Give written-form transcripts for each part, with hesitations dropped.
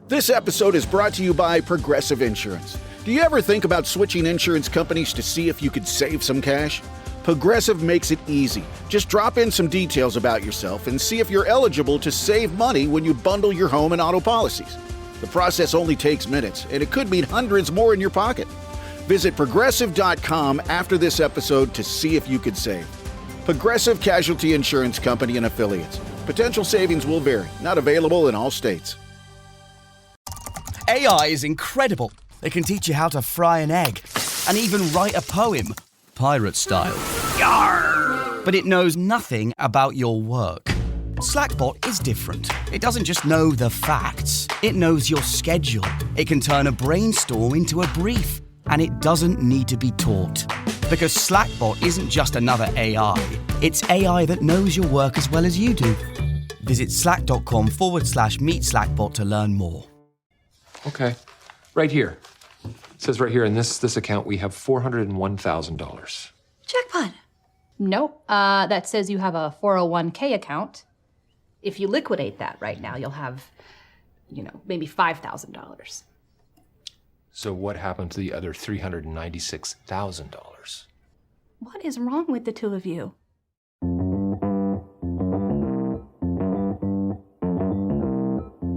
This episode is brought to you by Progressive Insurance. Do you ever think about switching insurance companies to see if you could save some cash? Progressive makes it easy. Just drop in some details about yourself and see if you're eligible to save money when you bundle your home and auto policies. The process only takes minutes, and it could mean hundreds more in your pocket. Visit Progressive.com after this episode to see if you could save. Progressive Casualty Insurance Company and Affiliates. Potential savings will vary. Not available in all states. AI is incredible. It can teach you how to fry an egg and even write a poem, pirate style. Yarr! But it knows nothing about your work. Slackbot is different. It doesn't just know the facts. It knows your schedule. It can turn a brainstorm into a brief. And it doesn't need to be taught. Because Slackbot isn't just another AI. It's AI that knows your work as well as you do. Visit slack.com/meet Slackbot to learn more. Okay, right here. It says right here in this account we have $401,000. Jackpot. Nope. That says you have a 401k account. If you liquidate that right now, you'll have, maybe $5,000. So what happened to the other $396,000? What is wrong with the two of you?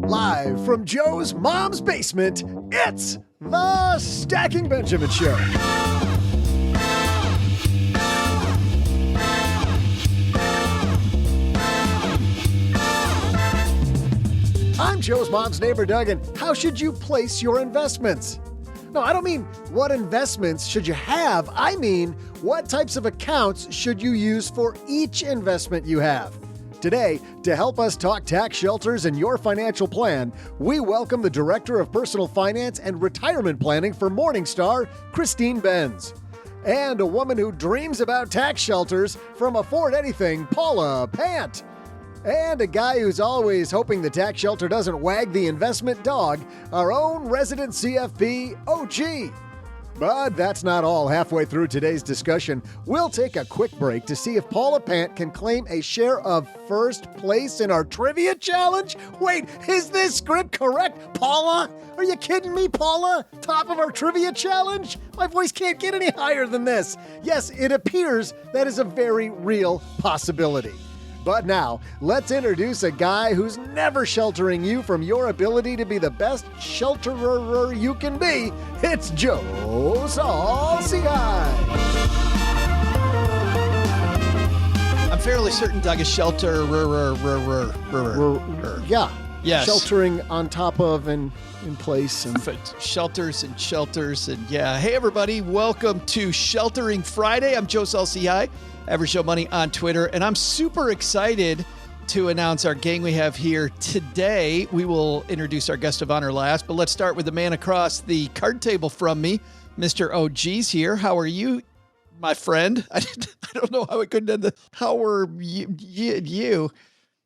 Live from Joe's mom's basement, it's the Stacking Benjamin Show. I'm Joe's mom's neighbor, Doug, and how should you place your investments? No, I don't mean what investments should you have. I mean, what types of accounts should you use for each investment you have? Today, to help us talk tax shelters and your financial plan, we welcome the Director of Personal Finance and Retirement Planning for Morningstar, Christine Benz. And a woman who dreams about tax shelters from Afford Anything, Paula Pant. And a guy who's always hoping the tax shelter doesn't wag the investment dog, our own resident CFP, OG. But that's not all. Halfway through today's discussion, we'll take a quick break to see if Paula Pant can claim a share of first place in our trivia challenge. Wait, is this script correct, Paula? Are you kidding me, Paula? Top of our trivia challenge? My voice can't get any higher than this. Yes, it appears that is a very real possibility. But now, let's introduce a guy who's never sheltering you from your ability to be the best shelterer you can be. It's Joe Saul-Sehy. I'm fairly certain Doug is shelterer. Yeah. Yes. Sheltering on top of and in place. And Shelters. And yeah. Hey, everybody. Welcome to Sheltering Friday. I'm Joe Saul-Sehy. Average Joe Money on Twitter, and I'm super excited to announce our gang we have here today. We will introduce our guest of honor last, but let's start with the man across the card table from me, Mr. OG's here. How are you, my friend? I don't know how it could end. How are you?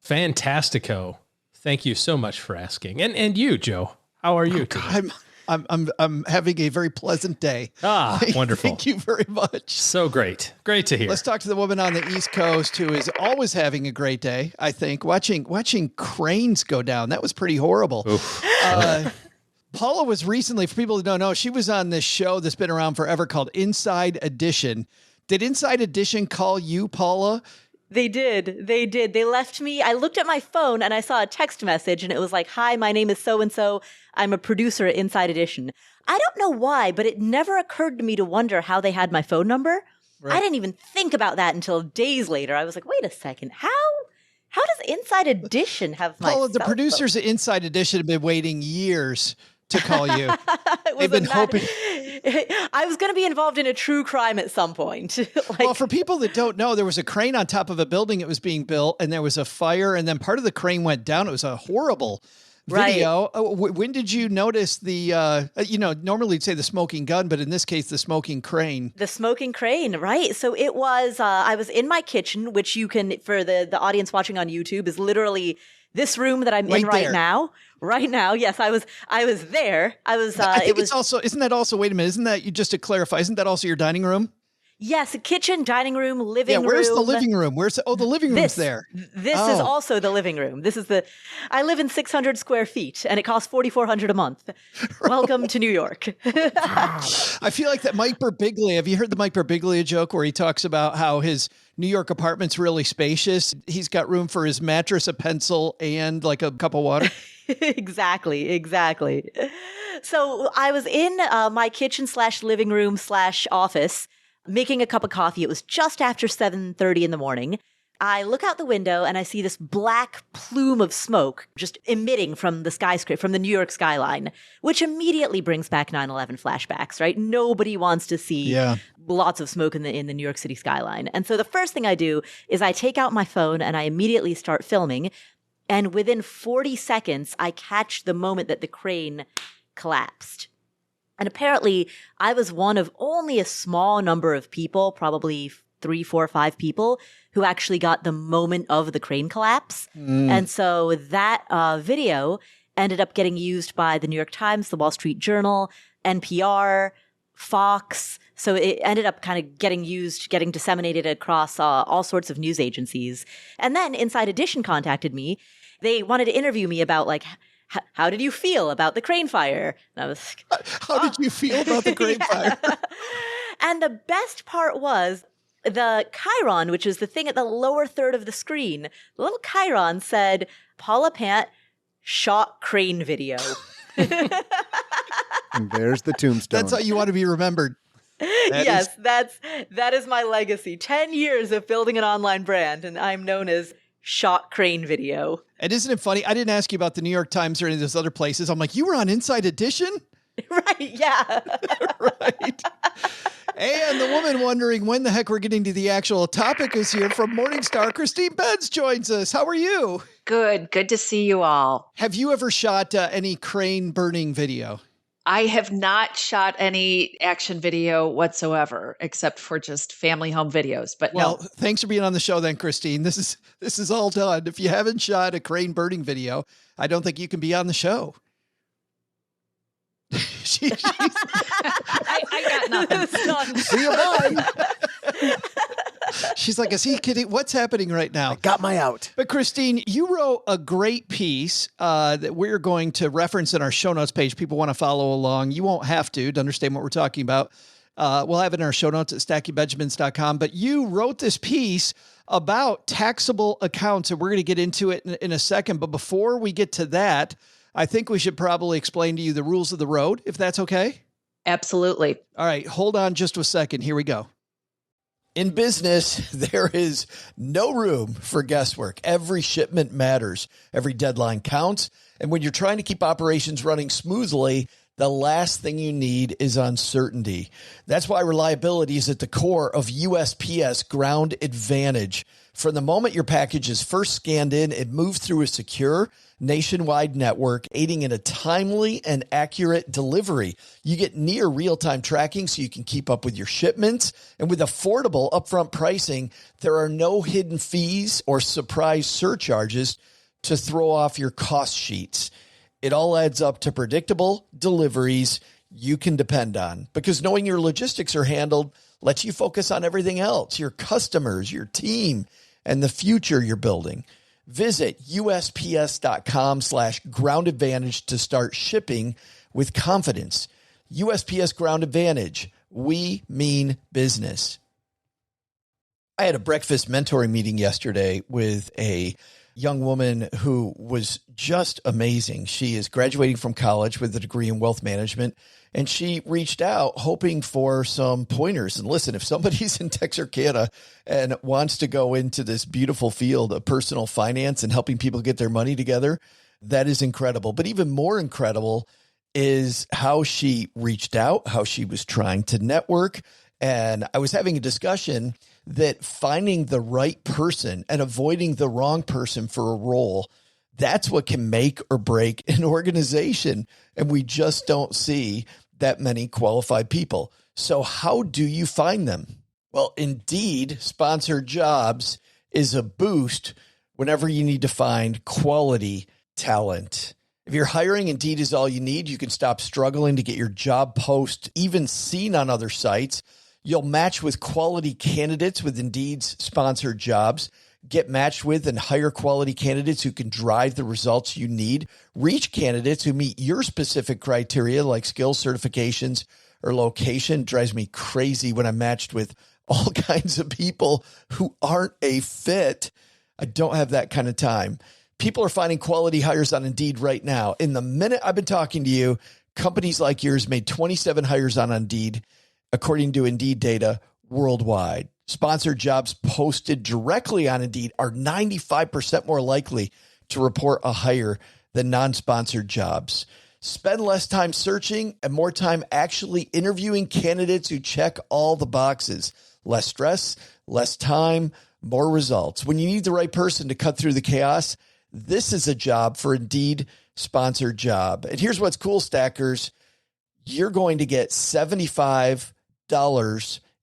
Fantastico. Thank you so much for asking. And you, Joe, how are you today? I'm having a very pleasant day. Wonderful. Thank you very much. So great. Great to hear. Let's talk to the woman on the East Coast who is always having a great day, I think. Watching cranes go down. That was pretty horrible. Paula was recently, for people who don't know, she was on this show that's been around forever called Inside Edition. Did Inside Edition call you, Paula? They did. They left me. I looked at my phone and I saw a text message and it was like, "Hi, my name is so-and-so. I'm a producer at Inside Edition." I don't know why, but it never occurred to me to wonder how they had my phone number. Right. I didn't even think about that until days later. I was like, wait a second. How does Inside Edition have my Paula, the cell producers phone? at Inside Edition have been waiting years to call you. They've been hoping. I was going to be involved in a true crime at some point. Well, for people that don't know, there was a crane on top of a building that was being built, and there was a fire, and then part of the crane went down. It was a horrible video. Right. When did you notice the, normally you'd say the smoking gun, but in this case, the smoking crane. The smoking crane, right. So it was, I was in my kitchen, which you can, for the audience watching on YouTube, is literally this room that I'm in right now. Right now, yes, I was there. I was. I think it's also. Isn't that also? Wait a minute. Isn't that, just to clarify? Isn't that also your dining room? Yes, kitchen, dining room, living room. Yeah, where's the living room? The living room's there. This is also the living room. I live in 600 square feet and it costs $4,400 a month. Welcome to New York. I feel like that Mike Birbiglia. Have you heard the Mike Birbiglia joke where he talks about how his New York apartment's really spacious? He's got room for his mattress, a pencil, and like a cup of water. Exactly. So I was in my kitchen / living room / office making a cup of coffee. It was just after 7:30 in the morning. I look out the window and I see this black plume of smoke just emitting from the skyscraper, from the New York skyline, which immediately brings back 9/11 flashbacks, right? Nobody wants to see lots of smoke in the New York City skyline. And so the first thing I do is I take out my phone and I immediately start filming. And within 40 seconds, I catch the moment that the crane collapsed. And apparently, I was one of only a small number of people, probably 3, 4, 5 people, who actually got the moment of the crane collapse. And so that video ended up getting used by the New York Times, the Wall Street Journal, NPR, Fox. So it ended up kind of getting disseminated across all sorts of news agencies. And then Inside Edition contacted me. They wanted to interview me about like, how did you feel about the crane fire? And I was like, how did you feel about the crane fire? And the best part was the chyron, which is the thing at the lower third of the screen. The little chyron said, Paula Pant shot crane video. And there's the tombstone. That's how you want to be remembered. That is my legacy. 10 years of building an online brand, and I'm known as shot crane video. And isn't it funny? I didn't ask you about the New York Times or any of those other places. I'm like, you were on Inside Edition? Right, yeah. Right. And the woman wondering when the heck we're getting to the actual topic is here from Morningstar. Christine Benz joins us. How are you? Good to see you all. Have you ever shot any crane burning video? I have not shot any action video whatsoever, except for just family home videos. But well, thanks for being on the show then, Christine. This is all done. If you haven't shot a crane burning video, I don't think you can be on the show. I got nothing. See you, bye. She's like, is he kidding? What's happening right now? I got my out. But Christine, you wrote a great piece that we're going to reference in our show notes page. People want to follow along. You won't have to understand what we're talking about. We'll have it in our show notes at stackingbenjamins.com. But you wrote this piece about taxable accounts, and we're going to get into it in a second. But before we get to that, I think we should probably explain to you the rules of the road, if that's okay. Absolutely. All right, hold on just a second. Here we go. In business, there is no room for guesswork. Every shipment matters. Every deadline counts. And when you're trying to keep operations running smoothly, the last thing you need is uncertainty. That's why reliability is at the core of USPS Ground Advantage. From the moment your package is first scanned in, it moves through a secure nationwide network, aiding in a timely and accurate delivery. You get near real-time tracking so you can keep up with your shipments. And with affordable upfront pricing, there are no hidden fees or surprise surcharges to throw off your cost sheets. It all adds up to predictable deliveries you can depend on, because knowing your logistics are handled lets you focus on everything else, your customers, your team, and the future you're building. Visit USPS.com/Ground Advantage to start shipping with confidence. USPS Ground Advantage. We mean business. I had a breakfast mentoring meeting yesterday with a young woman who was just amazing. She is graduating from college with a degree in wealth management, and she reached out hoping for some pointers. And listen, if somebody's in Texarkana and wants to go into this beautiful field of personal finance and helping people get their money together, that is incredible. But even more incredible is how she reached out, how she was trying to network. And I was having a discussion that finding the right person and avoiding the wrong person for a role, that's what can make or break an organization. And we just don't see that many qualified people. So how do you find them? Well, Indeed Sponsored Jobs is a boost whenever you need to find quality talent. If you're hiring, Indeed is all you need. You can stop struggling to get your job post even seen on other sites. You'll match with quality candidates with Indeed's sponsored jobs. Get matched with and hire quality candidates who can drive the results you need. Reach candidates who meet your specific criteria like skills, certifications, or location. It drives me crazy when I'm matched with all kinds of people who aren't a fit. I don't have that kind of time. People are finding quality hires on Indeed right now. In the minute I've been talking to you, companies like yours made 27 hires on Indeed, according to Indeed data worldwide. Sponsored jobs posted directly on Indeed are 95% more likely to report a hire than non-sponsored jobs. Spend less time searching and more time actually interviewing candidates who check all the boxes. Less stress, less time, more results. When you need the right person to cut through the chaos, this is a job for Indeed sponsored job. And here's what's cool, Stackers. You're going to get $75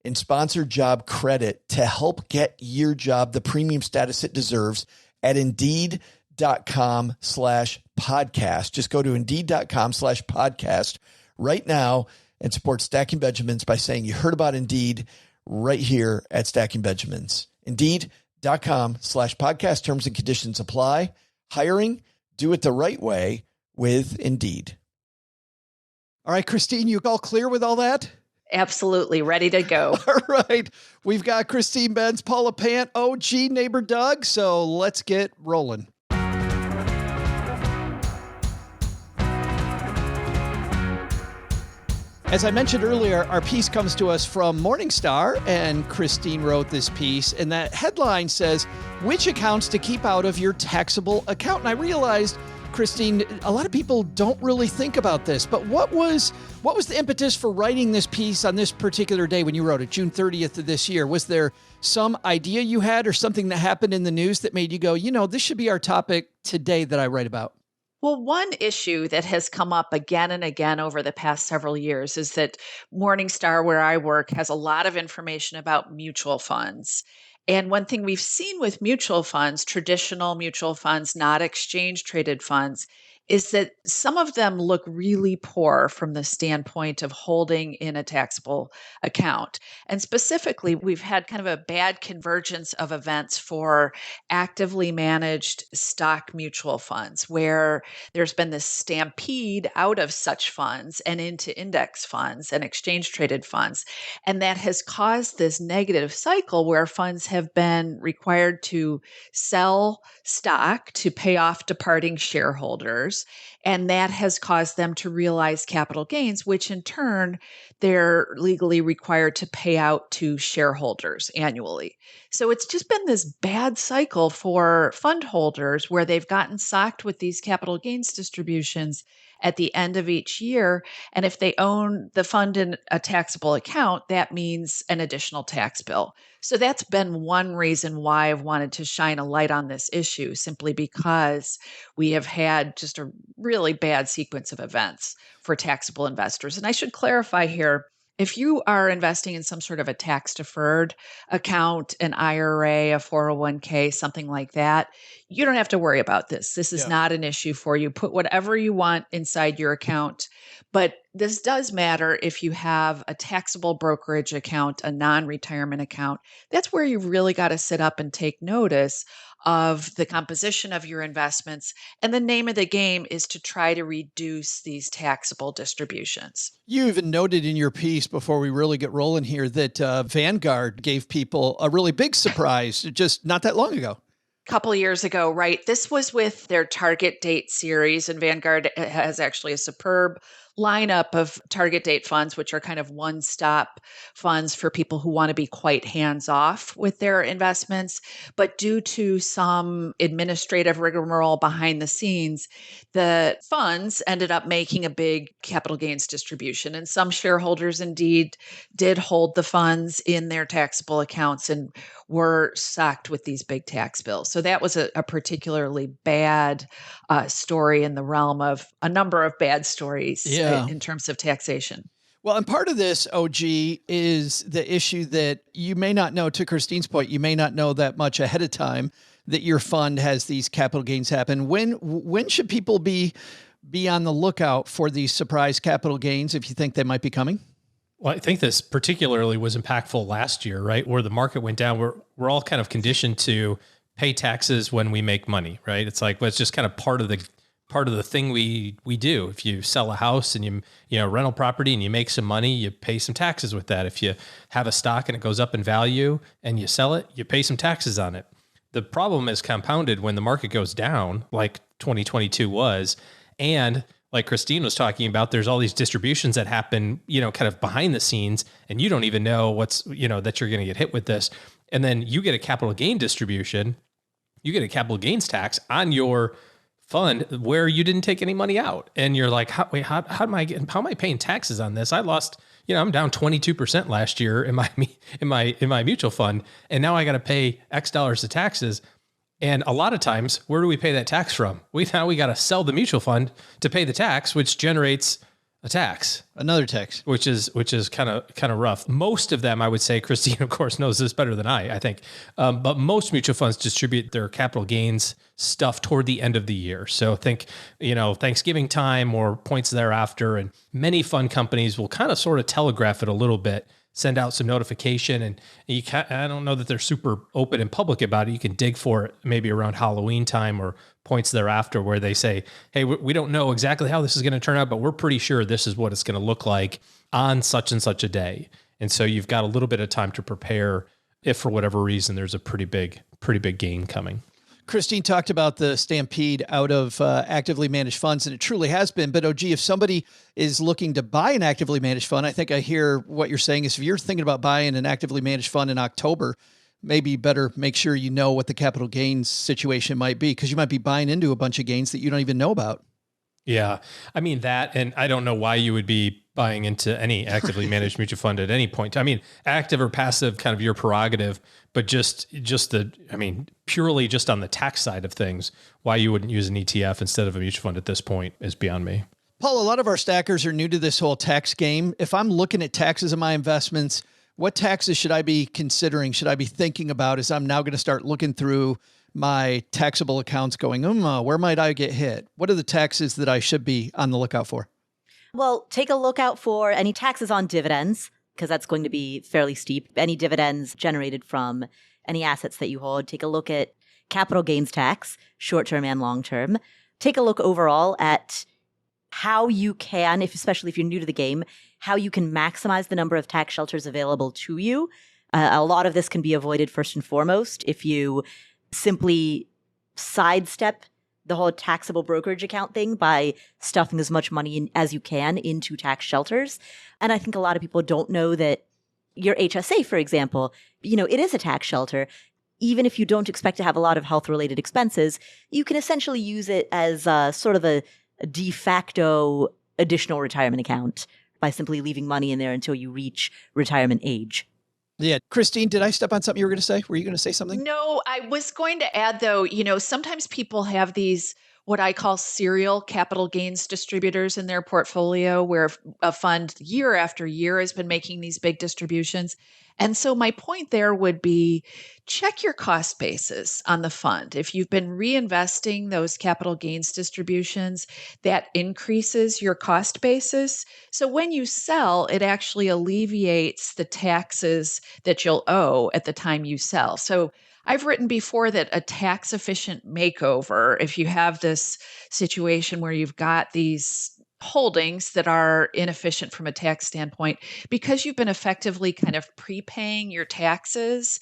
in sponsored job credit to help get your job the premium status it deserves at Indeed.com/podcast. Just go to Indeed.com/podcast right now and support Stacking Benjamins by saying you heard about Indeed right here at Stacking Benjamins. Indeed.com/podcast. Terms and conditions apply. Hiring, do it the right way with Indeed. All right, Christine, you all clear with all that? Absolutely. Ready to go. All right. We've got Christine Benz, Paula Pant, OG neighbor Doug. So let's get rolling. As I mentioned earlier, our piece comes to us from Morningstar, and Christine wrote this piece, and that headline says, which accounts to keep out of your taxable account? And I realized, Christine, a lot of people don't really think about this, but what was the impetus for writing this piece on this particular day when you wrote it, June 30th of this year? Was there some idea you had or something that happened in the news that made you go, this should be our topic today that I write about? Well, one issue that has come up again and again over the past several years is that Morningstar, where I work, has a lot of information about mutual funds. And one thing we've seen with mutual funds, traditional mutual funds, not exchange traded funds, is that some of them look really poor from the standpoint of holding in a taxable account. And specifically, we've had kind of a bad convergence of events for actively managed stock mutual funds, where there's been this stampede out of such funds and into index funds and exchange traded funds. And that has caused this negative cycle where funds have been required to sell stock to pay off departing shareholders. And that has caused them to realize capital gains, which in turn, they're legally required to pay out to shareholders annually. So it's just been this bad cycle for fund holders where they've gotten socked with these capital gains distributions at the end of each year. And if they own the fund in a taxable account, that means an additional tax bill. So that's been one reason why I've wanted to shine a light on this issue, simply because we have had just a really bad sequence of events for taxable investors. And I should clarify here, if you are investing in some sort of a tax-deferred account, an IRA, a 401k, something like that, you don't have to worry about this. This is not an issue for you. Put whatever you want inside your account. But this does matter if you have a taxable brokerage account, a non-retirement account. That's where you've really got to sit up and take notice of the composition of your investments. And the name of the game is to try to reduce these taxable distributions. You even noted in your piece before we really get rolling here that Vanguard gave people a really big surprise just not that long ago. Couple of years ago, right? This was with their target date series, and Vanguard has actually a superb lineup of target date funds, which are kind of one-stop funds for people who want to be quite hands-off with their investments. But due to some administrative rigmarole behind the scenes, the funds ended up making a big capital gains distribution. And some shareholders indeed did hold the funds in their taxable accounts and were socked with these big tax bills. So that was a particularly bad story in the realm of a number of bad stories in terms of taxation. Well, and part of this, OG, is the issue that you may not know, to Christine's point, you may not know that much ahead of time that your fund has these capital gains happen. When should people be on the lookout for these surprise capital gains if you think they might be coming? Well, I think this particularly was impactful last year, right? Where the market went down. We're all kind of conditioned to pay taxes when we make money, right? It's like, well, it's just kind of part of the thing we do. If you sell a house and you rental property and you make some money, you pay some taxes with that. If you have a stock and it goes up in value and you sell it, you pay some taxes on it. The problem is compounded when the market goes down, like 2022 was, and like Christine was talking about, there's all these distributions that happen, kind of behind the scenes, and you don't even know what's, that you're going to get hit with this. And then you get a capital gain distribution, you get a capital gains tax on your fund where you didn't take any money out. And you're like, how am I paying taxes on this? I lost, I'm down 22% last year in my mutual fund. And now I got to pay X dollars of taxes. And a lot of times, where do we pay that tax from? We got to sell the mutual fund to pay the tax, which generates a tax, another tax, which is kind of rough. Most of them, I would say, Christine, of course, knows this better than I think. But most mutual funds distribute their capital gains stuff toward the end of the year. So think, Thanksgiving time or points thereafter. And many fund companies will kind of sort of telegraph it a little bit, send out some notification, and I don't know that they're super open and public about it. You can dig for it maybe around Halloween time or points thereafter where they say, hey, we don't know exactly how this is going to turn out, but we're pretty sure this is what it's going to look like on such and such a day. And so you've got a little bit of time to prepare if for whatever reason there's a pretty big gain coming. Christine talked about the stampede out of actively managed funds, and it truly has been. But if somebody is looking to buy an actively managed fund, I think I hear what you're saying is if you're thinking about buying an actively managed fund in October, maybe better make sure you know what the capital gains situation might be, because you might be buying into a bunch of gains that you don't even know about. Yeah. I mean that, and I don't know why you would be buying into any actively managed mutual fund at any point. I mean, active or passive, kind of your prerogative, but purely just on the tax side of things, why you wouldn't use an ETF instead of a mutual fund at this point is beyond me. Paul, a lot of our stackers are new to this whole tax game. If I'm looking at taxes on my investments, what taxes should I be considering? Should I be thinking about as I'm now going to start looking through my taxable accounts going, where might I get hit? What are the taxes that I should be on the lookout for? Well, take a look out for any taxes on dividends, because that's going to be fairly steep. Any dividends generated from any assets that you hold. Take a look at capital gains tax, short-term and long-term. Take a look overall at how you can, especially if you're new to the game, how you can maximize the number of tax shelters available to you. A lot of this can be avoided first and foremost if you simply sidestep the whole taxable brokerage account thing by stuffing as much money as you can into tax shelters. And I think a lot of people don't know that your HSA, for example, it is a tax shelter. Even if you don't expect to have a lot of health-related expenses, you can essentially use it as sort of a de facto additional retirement account by simply leaving money in there until you reach retirement age. Yeah. Christine, did I step on something you were going to say? Were you going to say something? No, I was going to add, though, sometimes people have these, what I call serial capital gains distributors in their portfolio, where a fund year after year has been making these big distributions. And so my point there would be, check your cost basis on the fund. If you've been reinvesting those capital gains distributions, that increases your cost basis. So when you sell, it actually alleviates the taxes that you'll owe at the time you sell. So I've written before that a tax efficient makeover, if you have this situation where you've got these holdings that are inefficient from a tax standpoint, because you've been effectively kind of prepaying your taxes,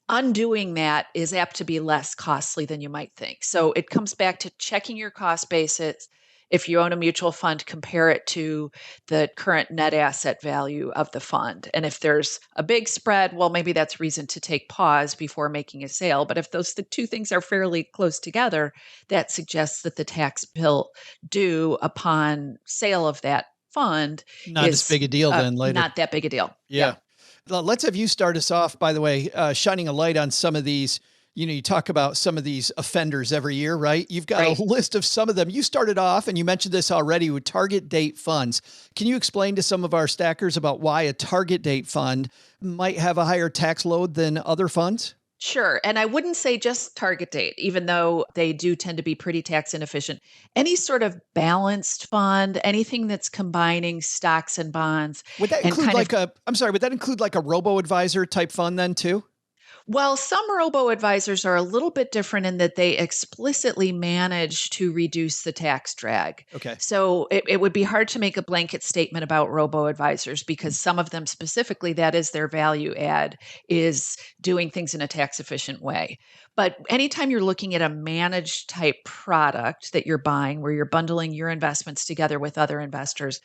undoing that is apt to be less costly than you might think. So it comes back to checking your cost basis. If you own a mutual fund, compare it to the current net asset value of the fund. And if there's a big spread, well, maybe that's reason to take pause before making a sale. But if the two things are fairly close together, that suggests that the tax bill due upon sale of that fund not as big a deal then later. Not that big a deal. Yeah. Let's have you start us off, by the way, shining a light on some of these. You talk about some of these offenders every year, right? You've got a list of some of them. You started off, and you mentioned this already, with target date funds. Can you explain to some of our stackers about why a target date fund might have a higher tax load than other funds? Sure. And I wouldn't say just target date, even though they do tend to be pretty tax inefficient. Any sort of balanced fund, anything that's combining stocks and bonds. Would that and include kind of would that include like a robo-advisor type fund then too? Well, some robo advisors are a little bit different in that they explicitly manage to reduce the tax drag. Okay. So it would be hard to make a blanket statement about robo advisors because some of them specifically, that is their value add, is doing things in a tax efficient way. But anytime you're looking at a managed type product that you're buying where you're bundling your investments together with other investors,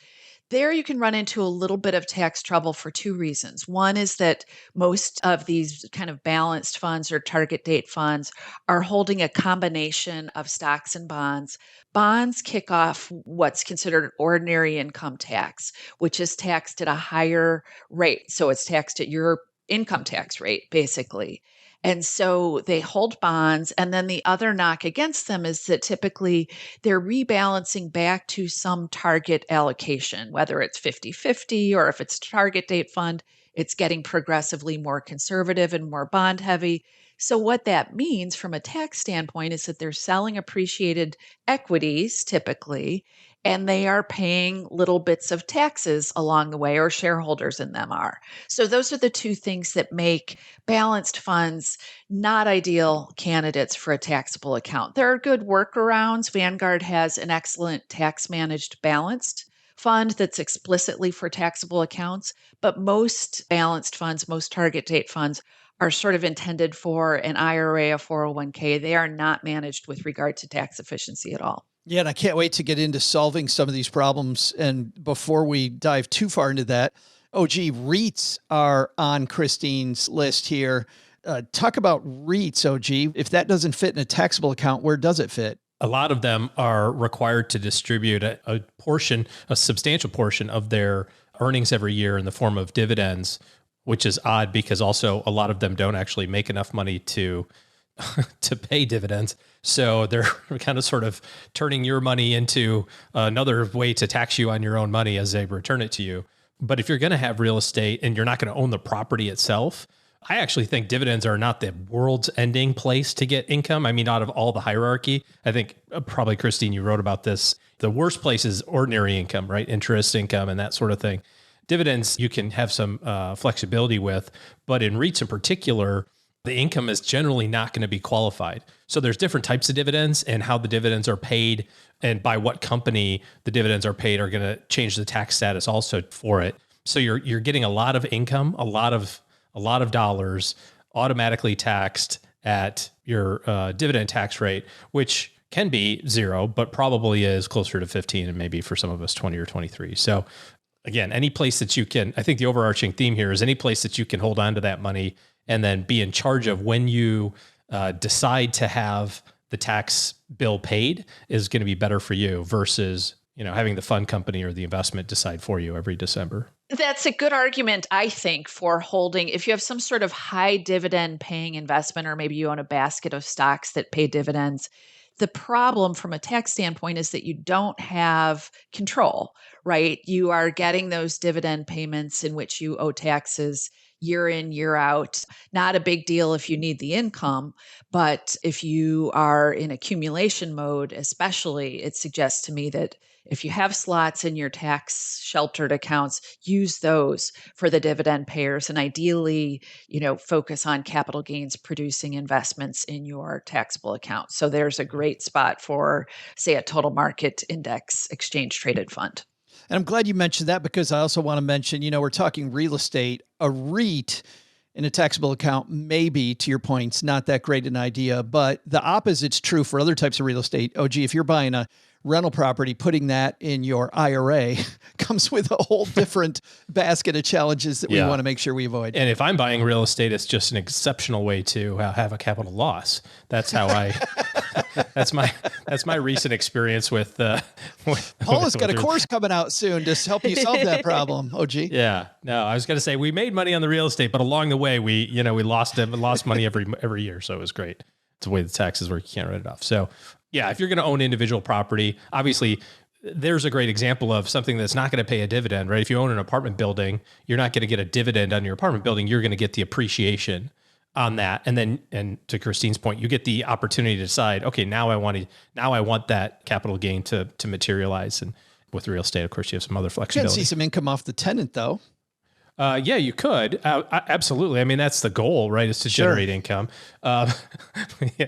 there you can run into a little bit of tax trouble for two reasons. One is that most of these kind of balanced funds or target date funds are holding a combination of stocks and bonds. Bonds kick off what's considered ordinary income tax, which is taxed at a higher rate. So it's taxed at your income tax rate, basically. And so they hold bonds. And then the other knock against them is that typically they're rebalancing back to some target allocation, whether it's 50-50 or if it's target date fund, it's getting progressively more conservative and more bond heavy. So what that means from a tax standpoint is that they're selling appreciated equities typically, and they are paying little bits of taxes along the way, or shareholders in them are. So those are the two things that make balanced funds not ideal candidates for a taxable account. There are good workarounds. Vanguard has an excellent tax managed balanced fund that's explicitly for taxable accounts, but most balanced funds, most target date funds are sort of intended for an IRA, a 401k. They are not managed with regard to tax efficiency at all. Yeah, and I can't wait to get into solving some of these problems. And before we dive too far into that, REITs are on Christine's list here. Talk about REITs, OG. If that doesn't fit in a taxable account, where does it fit? A lot of them are required to distribute a substantial portion of their earnings every year in the form of dividends, which is odd because also a lot of them don't actually make enough money to pay dividends. So they're kind of sort of turning your money into another way to tax you on your own money as they return it to you. But if you're going to have real estate and you're not going to own the property itself, I actually think dividends are not the world's ending place to get income. I mean, out of all the hierarchy, I think probably, Christine, you wrote about this. The worst place is ordinary income, right? Interest income and that sort of thing. Dividends, you can have some flexibility with, but in REITs in particular, the income is generally not going to be qualified. So there's different types of dividends, and how the dividends are paid and by what company the dividends are paid are going to change the tax status also for it. So you're getting a lot of income, a lot of dollars automatically taxed at your dividend tax rate, which can be 0, but probably is closer to 15 and maybe for some of us 20 or 23. So again, any place that you can, I think the overarching theme here is any place that you can hold on to that money and then be in charge of when you decide to have the tax bill paid is going to be better for you versus, having the fund company or the investment decide for you every December. That's a good argument, I think, for holding. If you have some sort of high dividend paying investment, or maybe you own a basket of stocks that pay dividends, the problem from a tax standpoint is that you don't have control, right? You are getting those dividend payments in which you owe taxes year in, year out. Not a big deal if you need the income, but if you are in accumulation mode, especially, it suggests to me that if you have slots in your tax sheltered accounts, use those for the dividend payers, and ideally, focus on capital gains producing investments in your taxable account. So there's a great spot for, say, a total market index exchange traded fund. And I'm glad you mentioned that, because I also want to mention, we're talking real estate. A REIT in a taxable account, maybe, to your point, it's not that great an idea, but the opposite's true for other types of real estate. If you're buying a rental property, putting that in your IRA comes with a whole different basket of challenges that we want to make sure we avoid. And if I'm buying real estate, it's just an exceptional way to have a capital loss. That's how that's my recent experience with Paula's got a course coming out soon to help you solve that problem, OG. Yeah. No, I was going to say we made money on the real estate, but along the way we lost money every year. So it was great. It's the way the taxes work. You can't write it off. So yeah, if you're going to own individual property, obviously there's a great example of something that's not going to pay a dividend, right? If you own an apartment building, you're not going to get a dividend on your apartment building. You're going to get the appreciation on that. And to Christine's point, you get the opportunity to decide, okay, now I want that capital gain to materialize. And with real estate, of course, you have some other You can flexibility. see some income off the tenant though. Yeah, you could. Absolutely. I mean, that's the goal, right? Is to generate income. I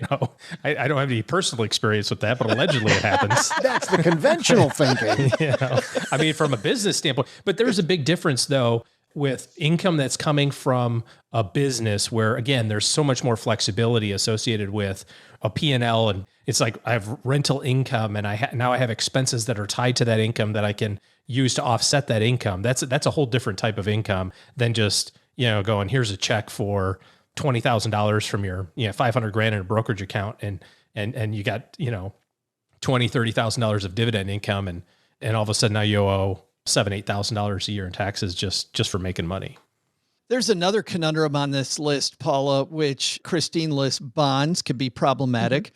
don't have any personal experience with that, but allegedly it happens. That's the conventional thinking. I mean, from a business standpoint, but there's a big difference though with income that's coming from a business where, again, there's so much more flexibility associated with a P&L. And it's like I have rental income and now I have expenses that are tied to that income that I can use to offset that income. That's a whole different type of income than just, going, here's a check for $20,000 from your, $500,000 in a brokerage account. And you got, $20,000-$30,000 of dividend income. And all of a sudden now you owe $7,000-$8,000 a year in taxes just for making money. There's another conundrum on this list, Paula, which Christine lists. Bonds could be problematic.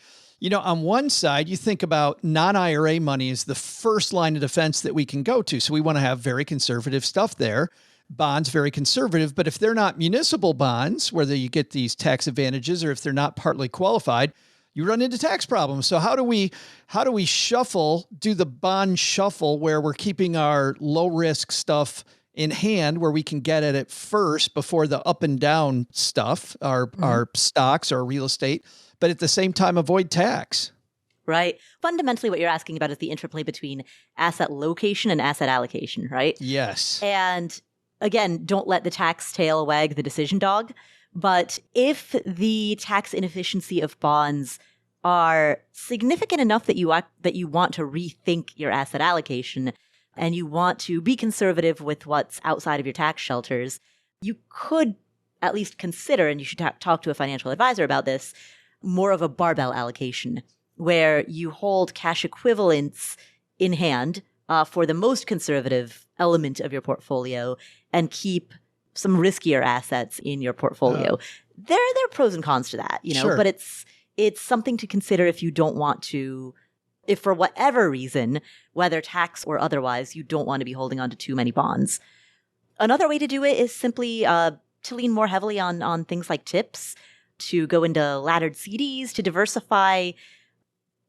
On one side, you think about non-IRA money is the first line of defense that we can go to. So we want to have very conservative stuff there. Bonds, very conservative. But if they're not municipal bonds, whether you get these tax advantages or if they're not partly qualified, you run into tax problems. So how do we do the bond shuffle where we're keeping our low risk stuff in hand where we can get at it first before the up and down stuff, our stocks, our real estate, but at the same time avoid tax? Right. Fundamentally, what you're asking about is the interplay between asset location and asset allocation, right? Yes. And again, don't let the tax tail wag the decision dog. But if the tax inefficiency of bonds are significant enough that you want to rethink your asset allocation and you want to be conservative with what's outside of your tax shelters, you could at least consider, and you should talk to a financial advisor about this, more of a barbell allocation where you hold cash equivalents in hand for the most conservative element of your portfolio and keep some riskier assets in your portfolio. There are pros and cons to that, Sure. But it's something to consider if you don't want to, if for whatever reason, whether tax or otherwise, you don't want to be holding on to too many bonds. Another way to do it is simply to lean more heavily on things like tips, to go into laddered CDs, to diversify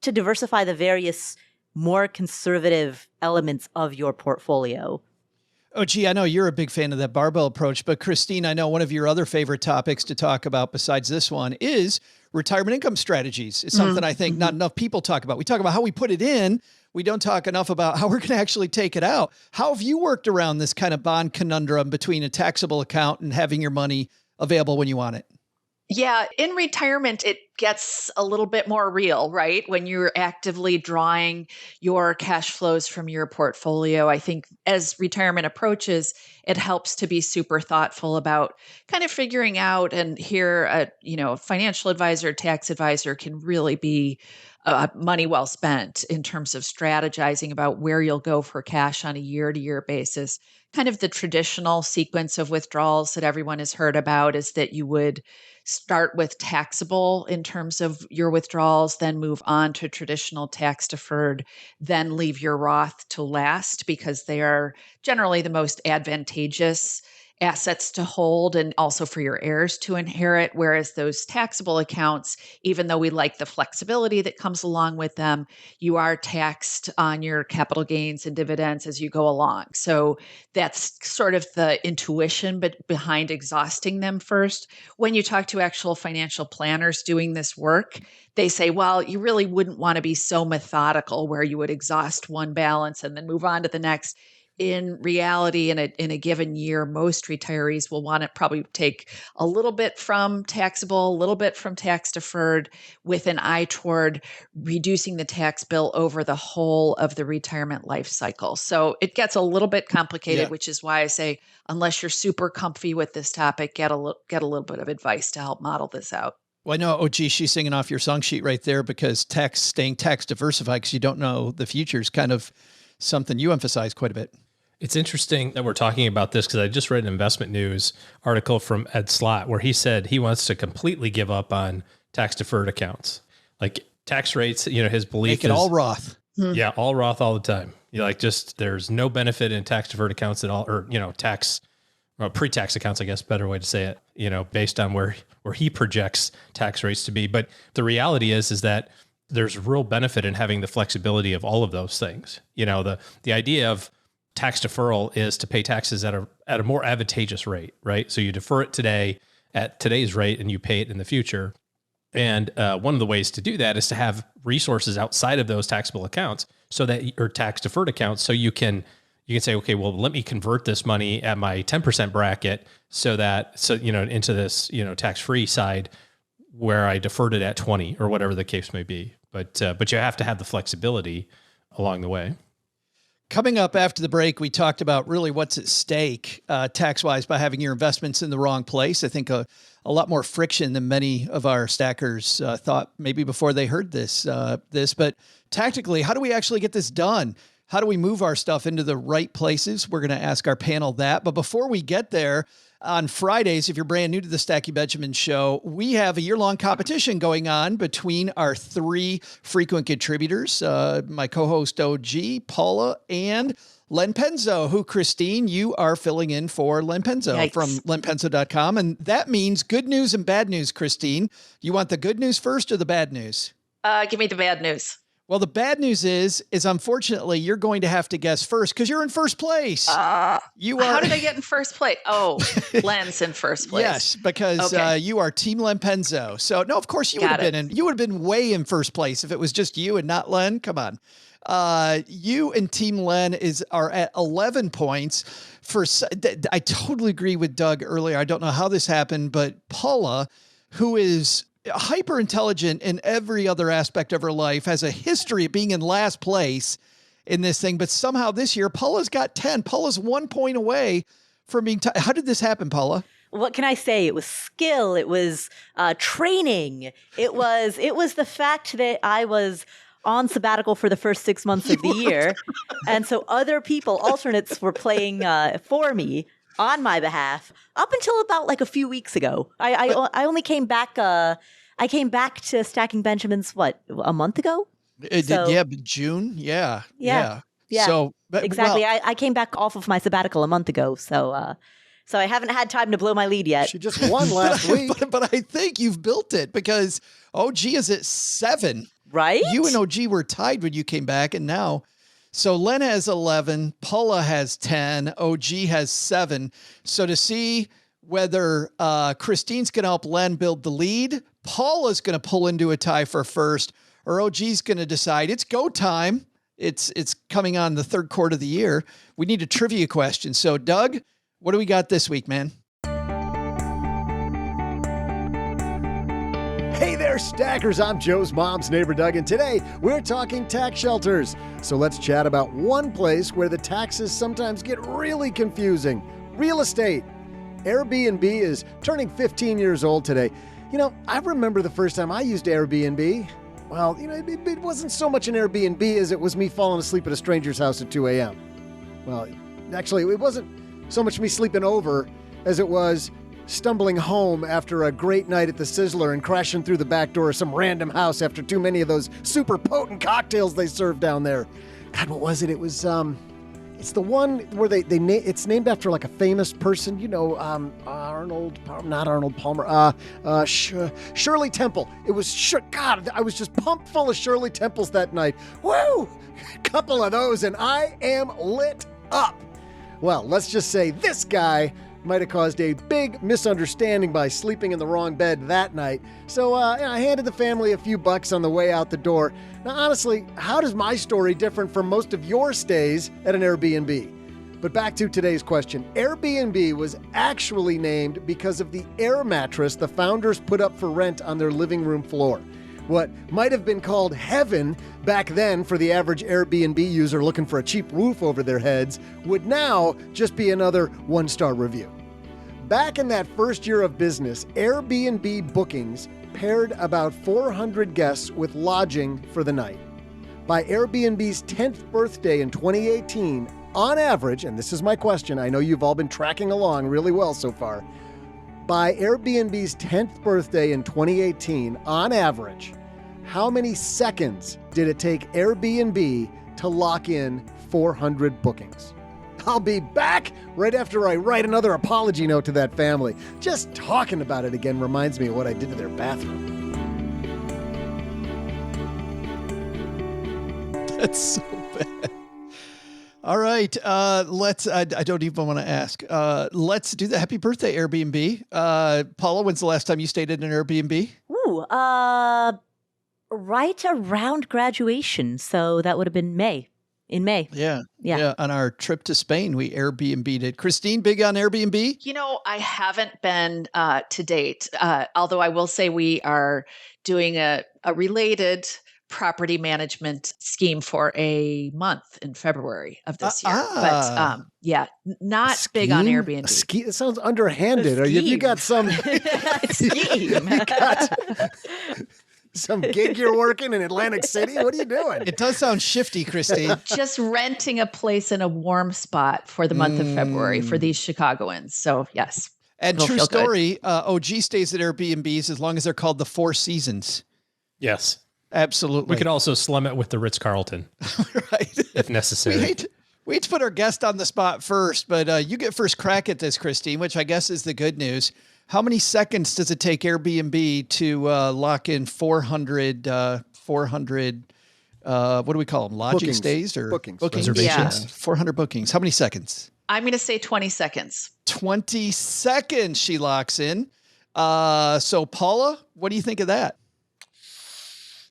the various more conservative elements of your portfolio. Oh, gee, I know you're a big fan of that barbell approach, but Christine, I know one of your other favorite topics to talk about besides this one is retirement income strategies. It's something I think not enough people talk about. We talk about how we put it in. We don't talk enough about how we're going to actually take it out. How have you worked around this kind of bond conundrum between a taxable account and having your money available when you want it? Yeah, in retirement, it gets a little bit more real, right? When you're actively drawing your cash flows from your portfolio. I think as retirement approaches, it helps to be super thoughtful about kind of figuring out, and here, a financial advisor, tax advisor can really be money well spent in terms of strategizing about where you'll go for cash on a year-to-year basis. Kind of the traditional sequence of withdrawals that everyone has heard about is that you would start with taxable in terms of your withdrawals, then move on to traditional tax deferred, then leave your Roth to last because they are generally the most advantageous assets to hold and also for your heirs to inherit. Whereas those taxable accounts, even though we like the flexibility that comes along with them, you are taxed on your capital gains and dividends as you go along. So that's sort of the intuition behind exhausting them first. When you talk to actual financial planners doing this work, they say, well, you really wouldn't want to be so methodical where you would exhaust one balance and then move on to the next. In reality, in a given year, most retirees will want to probably take a little bit from taxable, a little bit from tax deferred, with an eye toward reducing the tax bill over the whole of the retirement life cycle. So it gets a little bit complicated, which is why I say, unless you're super comfy with this topic, get a little bit of advice to help model this out. Well, I know, oh, gee, she's singing off your song sheet right there because staying tax diversified because you don't know the future is kind of something you emphasize quite a bit. It's interesting that we're talking about this because I just read an investment news article from Ed Slott where he said he wants to completely give up on tax deferred accounts. Like tax rates, his belief Make it all Roth. Yeah, all Roth all the time. There's no benefit in tax deferred accounts at all, or, tax pre-tax accounts, I guess, better way to say it, based on where he projects tax rates to be. But the reality is that there's real benefit in having the flexibility of all of those things. The idea of tax deferral is to pay taxes at a more advantageous rate, right? So you defer it today at today's rate and you pay it in the future. And one of the ways to do that is to have resources outside of those taxable accounts or tax deferred accounts. So you can say, okay, well, let me convert this money at my 10% bracket into this, tax-free side where I deferred it at 20 or whatever the case may be. But you have to have the flexibility along the way. Coming up after the break, we talked about really what's at stake tax-wise by having your investments in the wrong place. I think a lot more friction than many of our stackers thought maybe before they heard this. But tactically, how do we actually get this done? How do we move our stuff into the right places? We're going to ask our panel that. But before we get there, on Fridays, if you're brand new to the Stacky Benjamin Show, we have a year-long competition going on between our three frequent contributors, my co-host OG, Paula, and Len Penzo, who, Christine, you are filling in for Len Penzo from lenpenzo.com. And that means good news and bad news, Christine. You want the good news first or the bad news? Give me the bad news. Well, the bad news is unfortunately you're going to have to guess first because you're in first place. How did I get in first place? Oh, Len's in first place. Yes, because you are Team Len Penzo. So no, of course you would have been way in first place if it was just you and not Len. Come on. You and Team Len are at 11 points. I totally agree with Doug earlier. I don't know how this happened, but Paula, who is hyper intelligent in every other aspect of her life, has a history of being in last place in this thing. But somehow this year, Paula's got 10. Paula's 1 point away from being. How did this happen, Paula? What can I say? It was skill. It was training. It was the fact that I was on sabbatical for the first 6 months of the year, and so other people, alternates, were playing for me on my behalf up until about like a few weeks ago. I only came back. I came back to Stacking Benjamins a month ago. June. Yeah. So exactly, I came back off of my sabbatical a month ago. So I haven't had time to blow my lead yet. She just won last week. But I think you've built it because OG is at 7. Right? You and OG were tied when you came back, and now. So Len has 11, Paula has 10, OG has 7. So to see whether Christine's going to help Len build the lead, Paula's going to pull into a tie for first, or OG's going to decide it's go time. It's coming on the third quarter of the year. We need a trivia question. So Doug, what do we got this week, man? Hey there, stackers. I'm Joe's mom's neighbor, Doug, and today we're talking tax shelters. So let's chat about one place where the taxes sometimes get really confusing. Real estate. Airbnb is turning 15 years old today. I remember the first time I used Airbnb. Well, it wasn't so much an Airbnb as it was me falling asleep at a stranger's house at 2 a.m. Well, actually, it wasn't so much me sleeping over as it was stumbling home after a great night at the Sizzler and crashing through the back door of some random house after too many of those super potent cocktails they serve down there. God, what was it? It was, it's the one where it's named after like a famous person, not Arnold Palmer, Shirley Temple. It was, God, I was just pumped full of Shirley Temples that night. Woo! Couple of those and I am lit up. Well, let's just say this guy might have caused a big misunderstanding by sleeping in the wrong bed that night. So I handed the family a few bucks on the way out the door. Now, honestly, how does my story differ from most of your stays at an Airbnb? But back to today's question. Airbnb was actually named because of the air mattress the founders put up for rent on their living room floor. What might have been called heaven back then for the average Airbnb user looking for a cheap roof over their heads would now just be another one-star review. Back in that first year of business, Airbnb bookings paired about 400 guests with lodging for the night. By Airbnb's 10th birthday in 2018, on average, and this is my question, I know you've all been tracking along really well so far, by Airbnb's 10th birthday in 2018, on average, how many seconds did it take Airbnb to lock in 400 bookings? I'll be back right after I write another apology note to that family. Just talking about it again reminds me of what I did to their bathroom. That's so bad. All right, let's. I don't even want to ask. Let's do the happy birthday Airbnb. Paula, when's the last time you stayed at an Airbnb? Ooh, right around graduation. So that would have been May. In May. Yeah. Yeah. On our trip to Spain, we Airbnb'd it. Christine, big on Airbnb? You know, I haven't been to date, although I will say we are doing a related property management scheme for a month in February of this year. But not big on Airbnb. It sounds underhanded. You got some scheme. You got some gig you're working in Atlantic City? What are you doing? It does sound shifty, Christine. Just renting a place in a warm spot for the month of February for these Chicagoans. So yes. And true story, OG stays at Airbnbs as long as they're called the Four Seasons. Yes. Absolutely. We could also slum it with the Ritz-Carlton. Right. If necessary. We hate to put our guest on the spot first, but you get first crack at this, Christine, which I guess is the good news. How many seconds does it take Airbnb to lock in 400, what do we call them? Lodging stays or bookings? Reservations. Yeah. 400 bookings. How many seconds? I'm going to say 20 seconds. 20 seconds she locks in. So Paula, what do you think of that?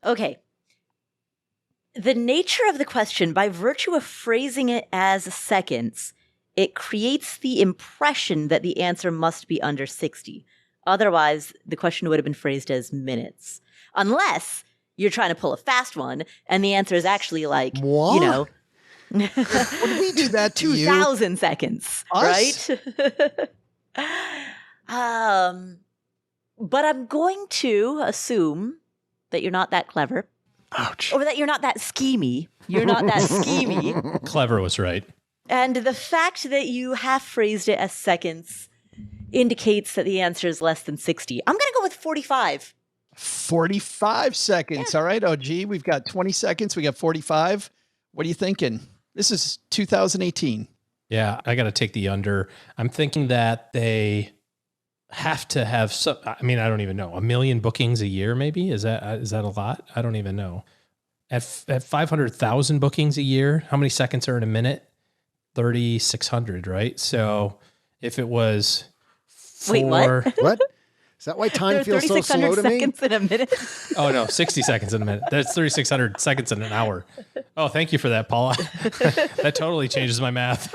Okay. The nature of the question, by virtue of phrasing it as seconds, it creates the impression that the answer must be under 60. Otherwise, the question would have been phrased as minutes. Unless you're trying to pull a fast one, and the answer is actually like, what? You know, What did we do that to you? 2,000 seconds, Us? right? But I'm going to assume that you're not that clever. Ouch. Or that you're not that schemy. You're not that schemy. Clever was right. And the fact that you have phrased it as seconds indicates that the answer is less than 60. I'm going to go with 45. 45 seconds. All right, OG. We've got 20 seconds. We got 45. What are you thinking? This is 2018. Yeah, I got to take the under. I'm thinking that they have to have some, I mean, I don't even know, 1 million bookings a year, maybe? Is that a lot? I don't even know. At 500,000 bookings a year, how many seconds are in a minute? 3,600, right? So if it was Wait, what? What? Is that why time There are feels so slow 3,600 to me? seconds in a minute. Oh no, 60 seconds in a minute. That's 3,600 seconds in an hour. Oh, thank you for that, Paula. That totally changes my math.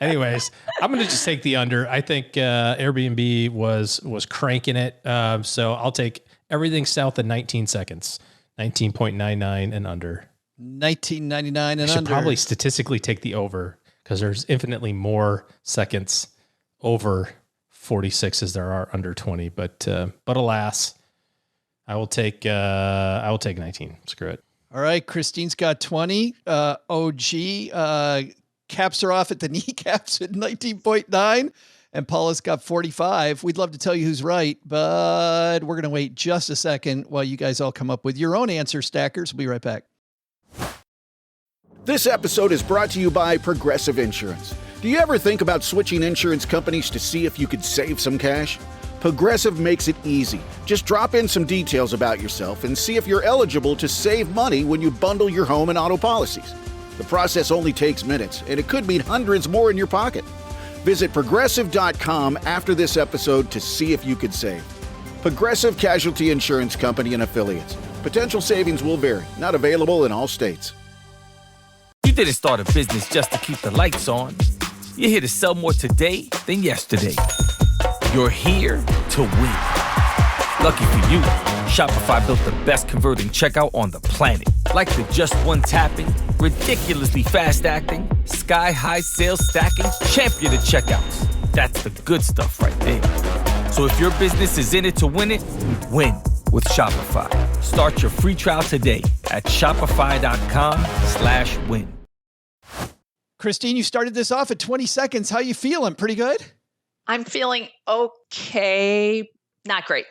Anyways, I'm going to just take the under. I think Airbnb was cranking it. So I'll take everything south of 19 seconds, 19.99 and under. 19.99 and I should under. probably statistically take the over because there's infinitely more seconds over 46 as there are under 20. But alas, I will take 19. Screw it. All right, Christine's got 20. OG caps her off at the kneecaps at 19.9. And Paula's got 45. We'd love to tell you who's right, but we're going to wait just a second while you guys all come up with your own answer, stackers. We'll be right back. This episode is brought to you by Progressive Insurance. Do you ever think about switching insurance companies to see if you could save some cash? Progressive makes it easy. Just drop in some details about yourself and see if you're eligible to save money when you bundle your home and auto policies. The process only takes minutes, and it could mean hundreds more in your pocket. Visit Progressive.com after this episode to see if you could save. Progressive Casualty Insurance Company and Affiliates. Potential savings will vary. Not available in all states. You didn't start a business just to keep the lights on. You're here to sell more today than yesterday. You're here to win. Lucky for you, Shopify built the best converting checkout on the planet. Like the just one tapping, ridiculously fast acting, sky-high sales stacking, champion of checkouts. That's the good stuff right there. So if your business is in it to win it, win with Shopify. Start your free trial today at shopify.com/win. Christine, you started this off at 20 seconds. How you feeling? Pretty good? I'm feeling okay. Not great.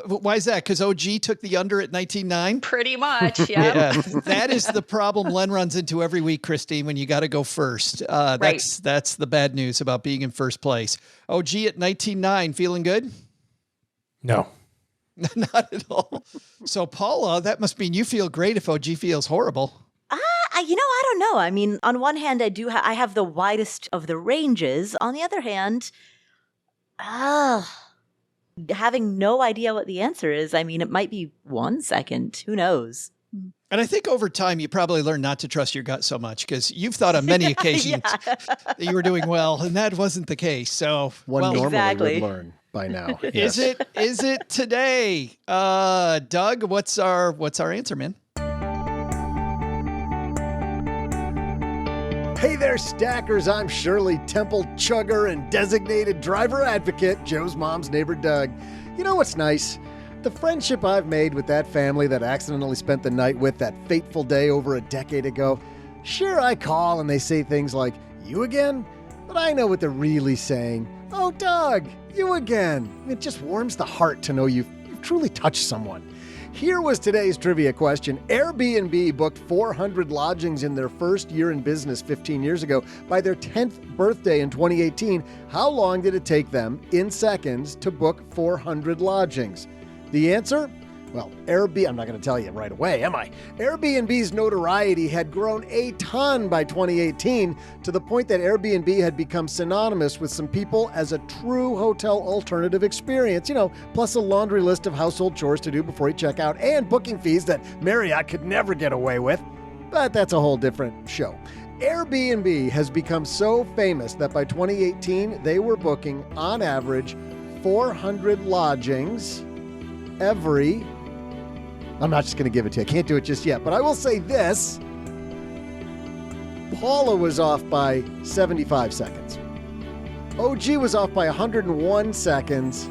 Why is that? Because OG took the under at 19.9? Pretty much, yeah. That is the problem Len runs into every week, Christine, when you got to go first. That's the bad news about being in first place. OG at 19.9, feeling good? No. Not at all. So, Paula, that must mean you feel great if OG feels horrible. I don't know. I mean, on one hand, I have the widest of the ranges. On the other hand, having no idea what the answer is, I mean, it might be 1 second. Who knows? And I think over time, you probably learn not to trust your gut so much because you've thought on many occasions that you were doing well, and that wasn't the case. So One normally exactly. would learn by now. Is it today? Doug, what's our answer, man? Hey there, stackers. I'm Shirley Temple Chugger and designated driver advocate, Joe's mom's neighbor, Doug. You know what's nice? The friendship I've made with that family that I accidentally spent the night with that fateful day over a decade ago. Sure, I call and they say things like, "You again?" But I know what they're really saying. "Oh, Doug, you again." It just warms the heart to know you've truly touched someone. Here was today's trivia question. Airbnb booked 400 lodgings in their first year in business 15 years ago. By their 10th birthday in 2018, how long did it take them, in seconds, to book 400 lodgings? The answer? Well, I'm not going to tell you right away, am I? Airbnb's notoriety had grown a ton by 2018 to the point that Airbnb had become synonymous with some people as a true hotel alternative experience, plus a laundry list of household chores to do before you check out and booking fees that Marriott could never get away with. But that's a whole different show. Airbnb has become so famous that by 2018, they were booking, on average, 400 lodgings every... I'm not just going to give it to you. I can't do it just yet. But I will say this. Paula was off by 75 seconds. OG was off by 101 seconds.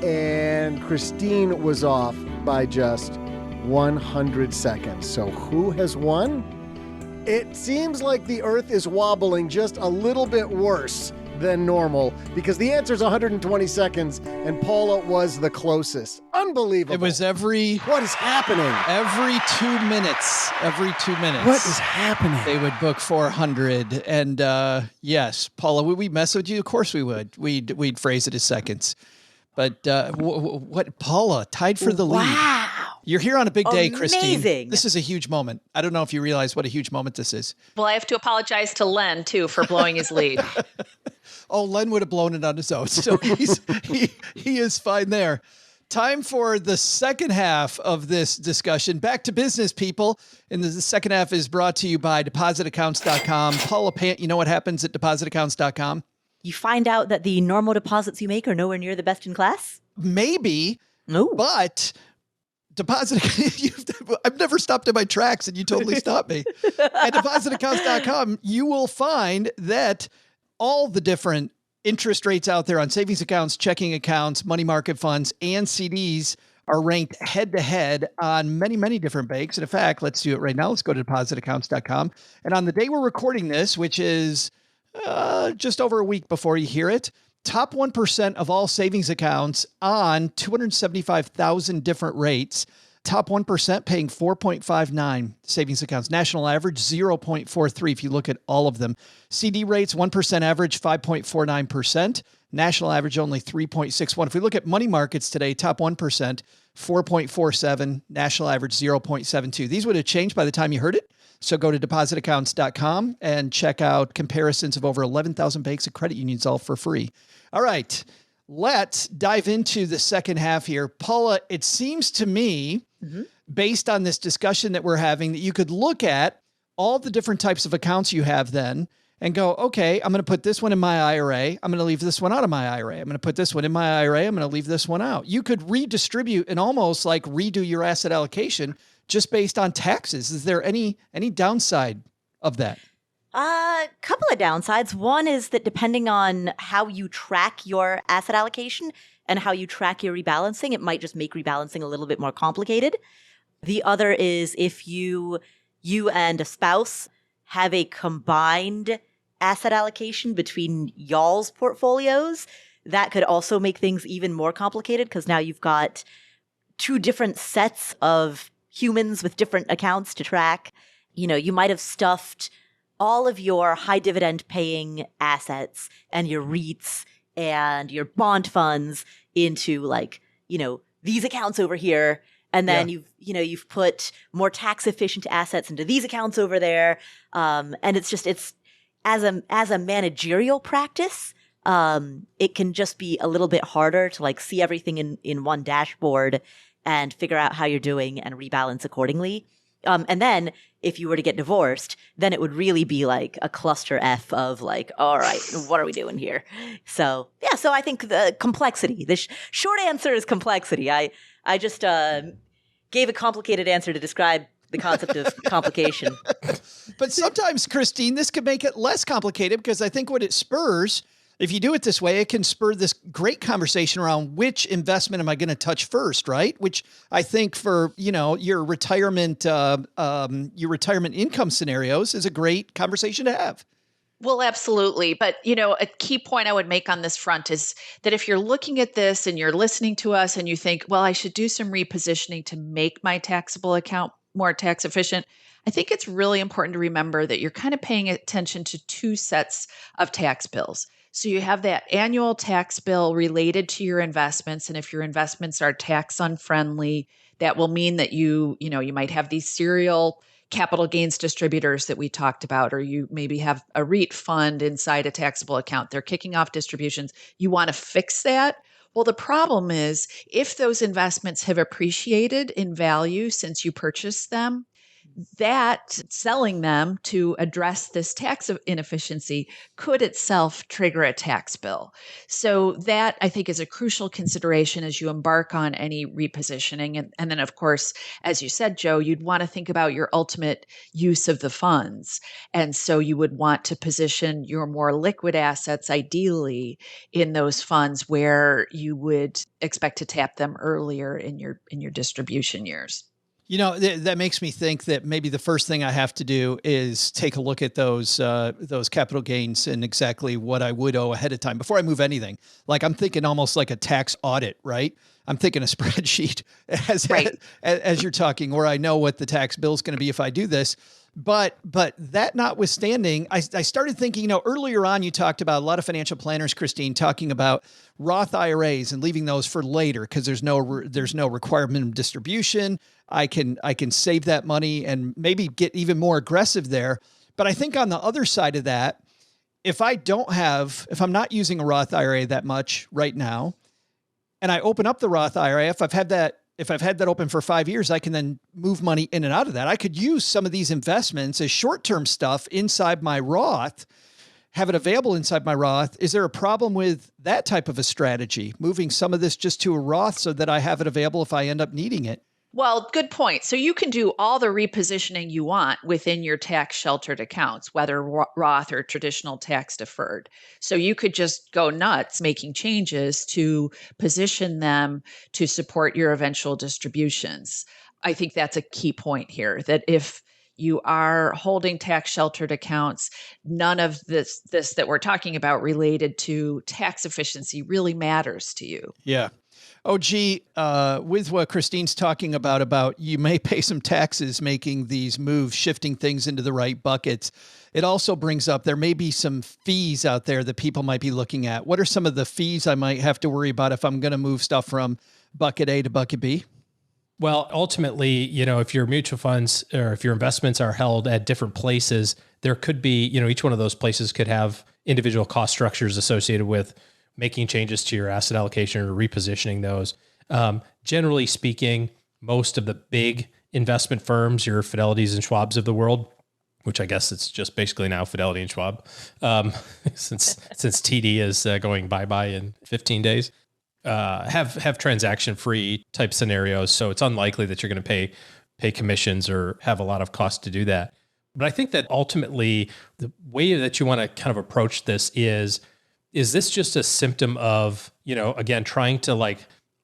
And Christine was off by just 100 seconds. So who has won? It seems like the Earth is wobbling just a little bit worse than normal because the answer is 120 seconds and Paula was the closest. Unbelievable. It was What is happening? Every 2 minutes. What is happening? They would book 400. And yes, Paula, would we mess with you? Of course we would. We'd phrase it as seconds. But what Paula tied for the lead. Wow. You're here on a big day, Christine. Amazing. This is a huge moment. I don't know if you realize what a huge moment this is. Well, I have to apologize to Len, too, for blowing his lead. Oh, Len would have blown it on his own. So he is fine there. Time for the second half of this discussion. Back to business, people. And the second half is brought to you by depositaccounts.com. Paula Pant, you know what happens at depositaccounts.com? You find out that the normal deposits you make are nowhere near the best in class? Maybe. No. But I've never stopped in my tracks and you totally stopped me. At depositaccounts.com, you will find that all the different interest rates out there on savings accounts, checking accounts, money market funds, and CDs are ranked head to head on many, many different banks. And in fact, let's do it right now. Let's go to depositaccounts.com. And on the day we're recording this, which is just over a week before you hear it, top 1% of all savings accounts on 275,000 different rates. Top 1% paying 4.59 savings accounts. National average 0.43 if you look at all of them. CD rates 1% average 5.49%. National average only 3.61. If we look at money markets today, top 1% 4.47. National average 0.72. These would have changed by the time you heard it. So go to depositaccounts.com and check out comparisons of over 11,000 banks and credit unions all for free. All right, let's dive into the second half here. Paula, it seems to me, based on this discussion that we're having, that you could look at all the different types of accounts you have then and go, okay, I'm going to put this one in my IRA. I'm going to leave this one out of my IRA. I'm going to put this one in my IRA. I'm going to leave this one out. You could redistribute and almost like redo your asset allocation just based on taxes. Is there any downside of that? Couple of downsides. One is that depending on how you track your asset allocation and how you track your rebalancing, it might just make rebalancing a little bit more complicated. The other is if you and a spouse have a combined asset allocation between y'all's portfolios, that could also make things even more complicated because now you've got two different sets of humans with different accounts to track. You might have stuffed all of your high dividend paying assets and your REITs and your bond funds into these accounts over here. And then you've put more tax efficient assets into these accounts over there. And it's as a managerial practice, it can just be a little bit harder to see everything in one dashboard and figure out how you're doing and rebalance accordingly. And then if you were to get divorced, then it would really be like a cluster F of all right, what are we doing here? So I think the complexity, the short answer is complexity. I just gave a complicated answer to describe the concept of complication. But sometimes, Christine, this could make it less complicated because I think what it spurs, if you do it this way, it can spur this great conversation around which investment am I going to touch first, right? Which I think for, your retirement income scenarios is a great conversation to have. Well, absolutely. But, a key point I would make on this front is that if you're looking at this and you're listening to us and you think, well, I should do some repositioning to make my taxable account more tax efficient, I think it's really important to remember that you're kind of paying attention to two sets of tax bills. So you have that annual tax bill related to your investments. And if your investments are tax unfriendly, that will mean that you might have these serial capital gains distributors that we talked about, or you maybe have a REIT fund inside a taxable account. They're kicking off distributions. You want to fix that. Well, the problem is if those investments have appreciated in value since you purchased them, that selling them to address this tax inefficiency could itself trigger a tax bill. So that, I think, is a crucial consideration as you embark on any repositioning. And then, of course, as you said, Joe, you'd want to think about your ultimate use of the funds. And so you would want to position your more liquid assets, ideally, in those funds where you would expect to tap them earlier in your distribution years. That makes me think that maybe the first thing I have to do is take a look at those capital gains and exactly what I would owe ahead of time before I move anything. I'm thinking almost like a tax audit, right? I'm thinking a spreadsheet as you're talking, where I know what the tax bill is going to be if I do this. But that notwithstanding, I started thinking, earlier on, you talked about a lot of financial planners, Christine, talking about Roth IRAs and leaving those for later because there's no required minimum distribution. I can save that money and maybe get even more aggressive there. But I think on the other side of that, if I'm not using a Roth IRA that much right now, and I open up the Roth IRA, if I've had that open for 5 years, I can then move money in and out of that. I could use some of these investments as short-term stuff inside my Roth, have it available inside my Roth. Is there a problem with that type of a strategy, moving some of this just to a Roth so that I have it available if I end up needing it? Well, good point. So you can do all the repositioning you want within your tax sheltered accounts, whether Roth or traditional tax deferred. So you could just go nuts making changes to position them to support your eventual distributions. I think that's a key point here, that if you are holding tax sheltered accounts, none of this that we're talking about related to tax efficiency really matters to you. Yeah. Oh, gee, with what Christine's talking about you may pay some taxes making these moves, shifting things into the right buckets. It also brings up there may be some fees out there that people might be looking at. What are some of the fees I might have to worry about if I'm going to move stuff from bucket A to bucket B? Well, ultimately, if your mutual funds or if your investments are held at different places, there could be, each one of those places could have individual cost structures associated with making changes to your asset allocation or repositioning those. Generally speaking, most of the big investment firms, your Fidelities and Schwabs of the world, which I guess it's just basically now Fidelity and Schwab, since TD is going bye-bye in 15 days, have transaction-free type scenarios. So it's unlikely that you're going to pay commissions or have a lot of cost to do that. But I think that ultimately the way that you want to kind of approach this is this just a symptom of, again, trying to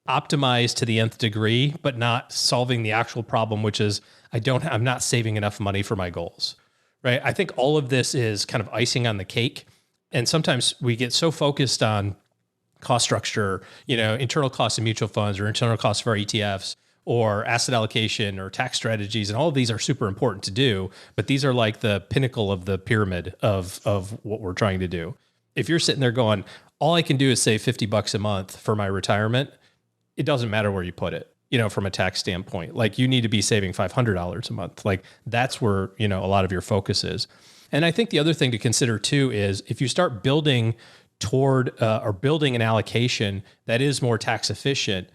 optimize to the nth degree, but not solving the actual problem, which is I'm not saving enough money for my goals, right? I think all of this is kind of icing on the cake. And sometimes we get so focused on cost structure, internal costs of mutual funds or internal costs of our ETFs or asset allocation or tax strategies. And all of these are super important to do, but these are like the pinnacle of the pyramid of what we're trying to do. If you're sitting there going, all I can do is save $50 a month for my retirement, it doesn't matter where you put it, from a tax standpoint. Like, you need to be saving $500 a month. Like, that's where, a lot of your focus is. And I think the other thing to consider too is if you start building toward or building an allocation that is more tax efficient,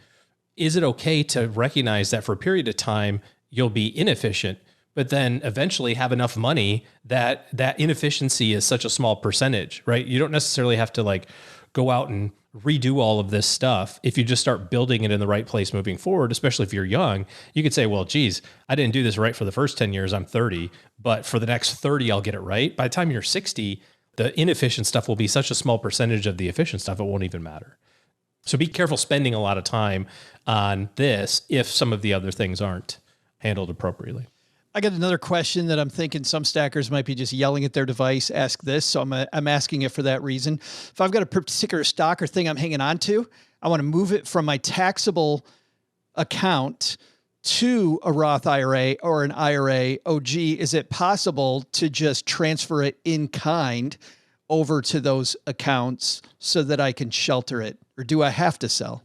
is it okay to recognize that for a period of time you'll be inefficient, but then eventually have enough money that that inefficiency is such a small percentage, right? You don't necessarily have to like go out and redo all of this stuff. If you just start building it in the right place moving forward, especially if you're young, you could say, well, geez, I didn't do this right for the first 10 years, I'm 30, but for the next 30, I'll get it right. By the time you're 60, the inefficient stuff will be such a small percentage of the efficient stuff, it won't even matter. So be careful spending a lot of time on this if some of the other things aren't handled appropriately. I got another question that I'm thinking some stackers might be just yelling at their device, ask this. So I'm asking it for that reason. If I've got a particular stock or thing I'm hanging on to, I want to move it from my taxable account to a Roth IRA or an IRA. Oh, gee, is it possible to just transfer it in kind over to those accounts so that I can shelter it? Or do I have to sell?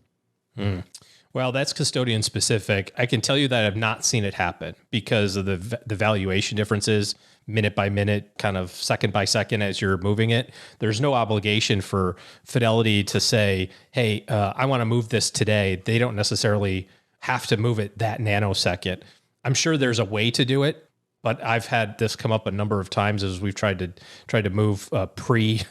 Well, that's custodian specific. I can tell you that I've not seen it happen because of the valuation differences minute by minute, kind of second by second as you're moving it. There's no obligation for Fidelity to say, hey, I want to move this today. They don't necessarily have to move it that nanosecond. I'm sure there's a way to do it, but I've had this come up a number of times as we've tried to move pre-IPO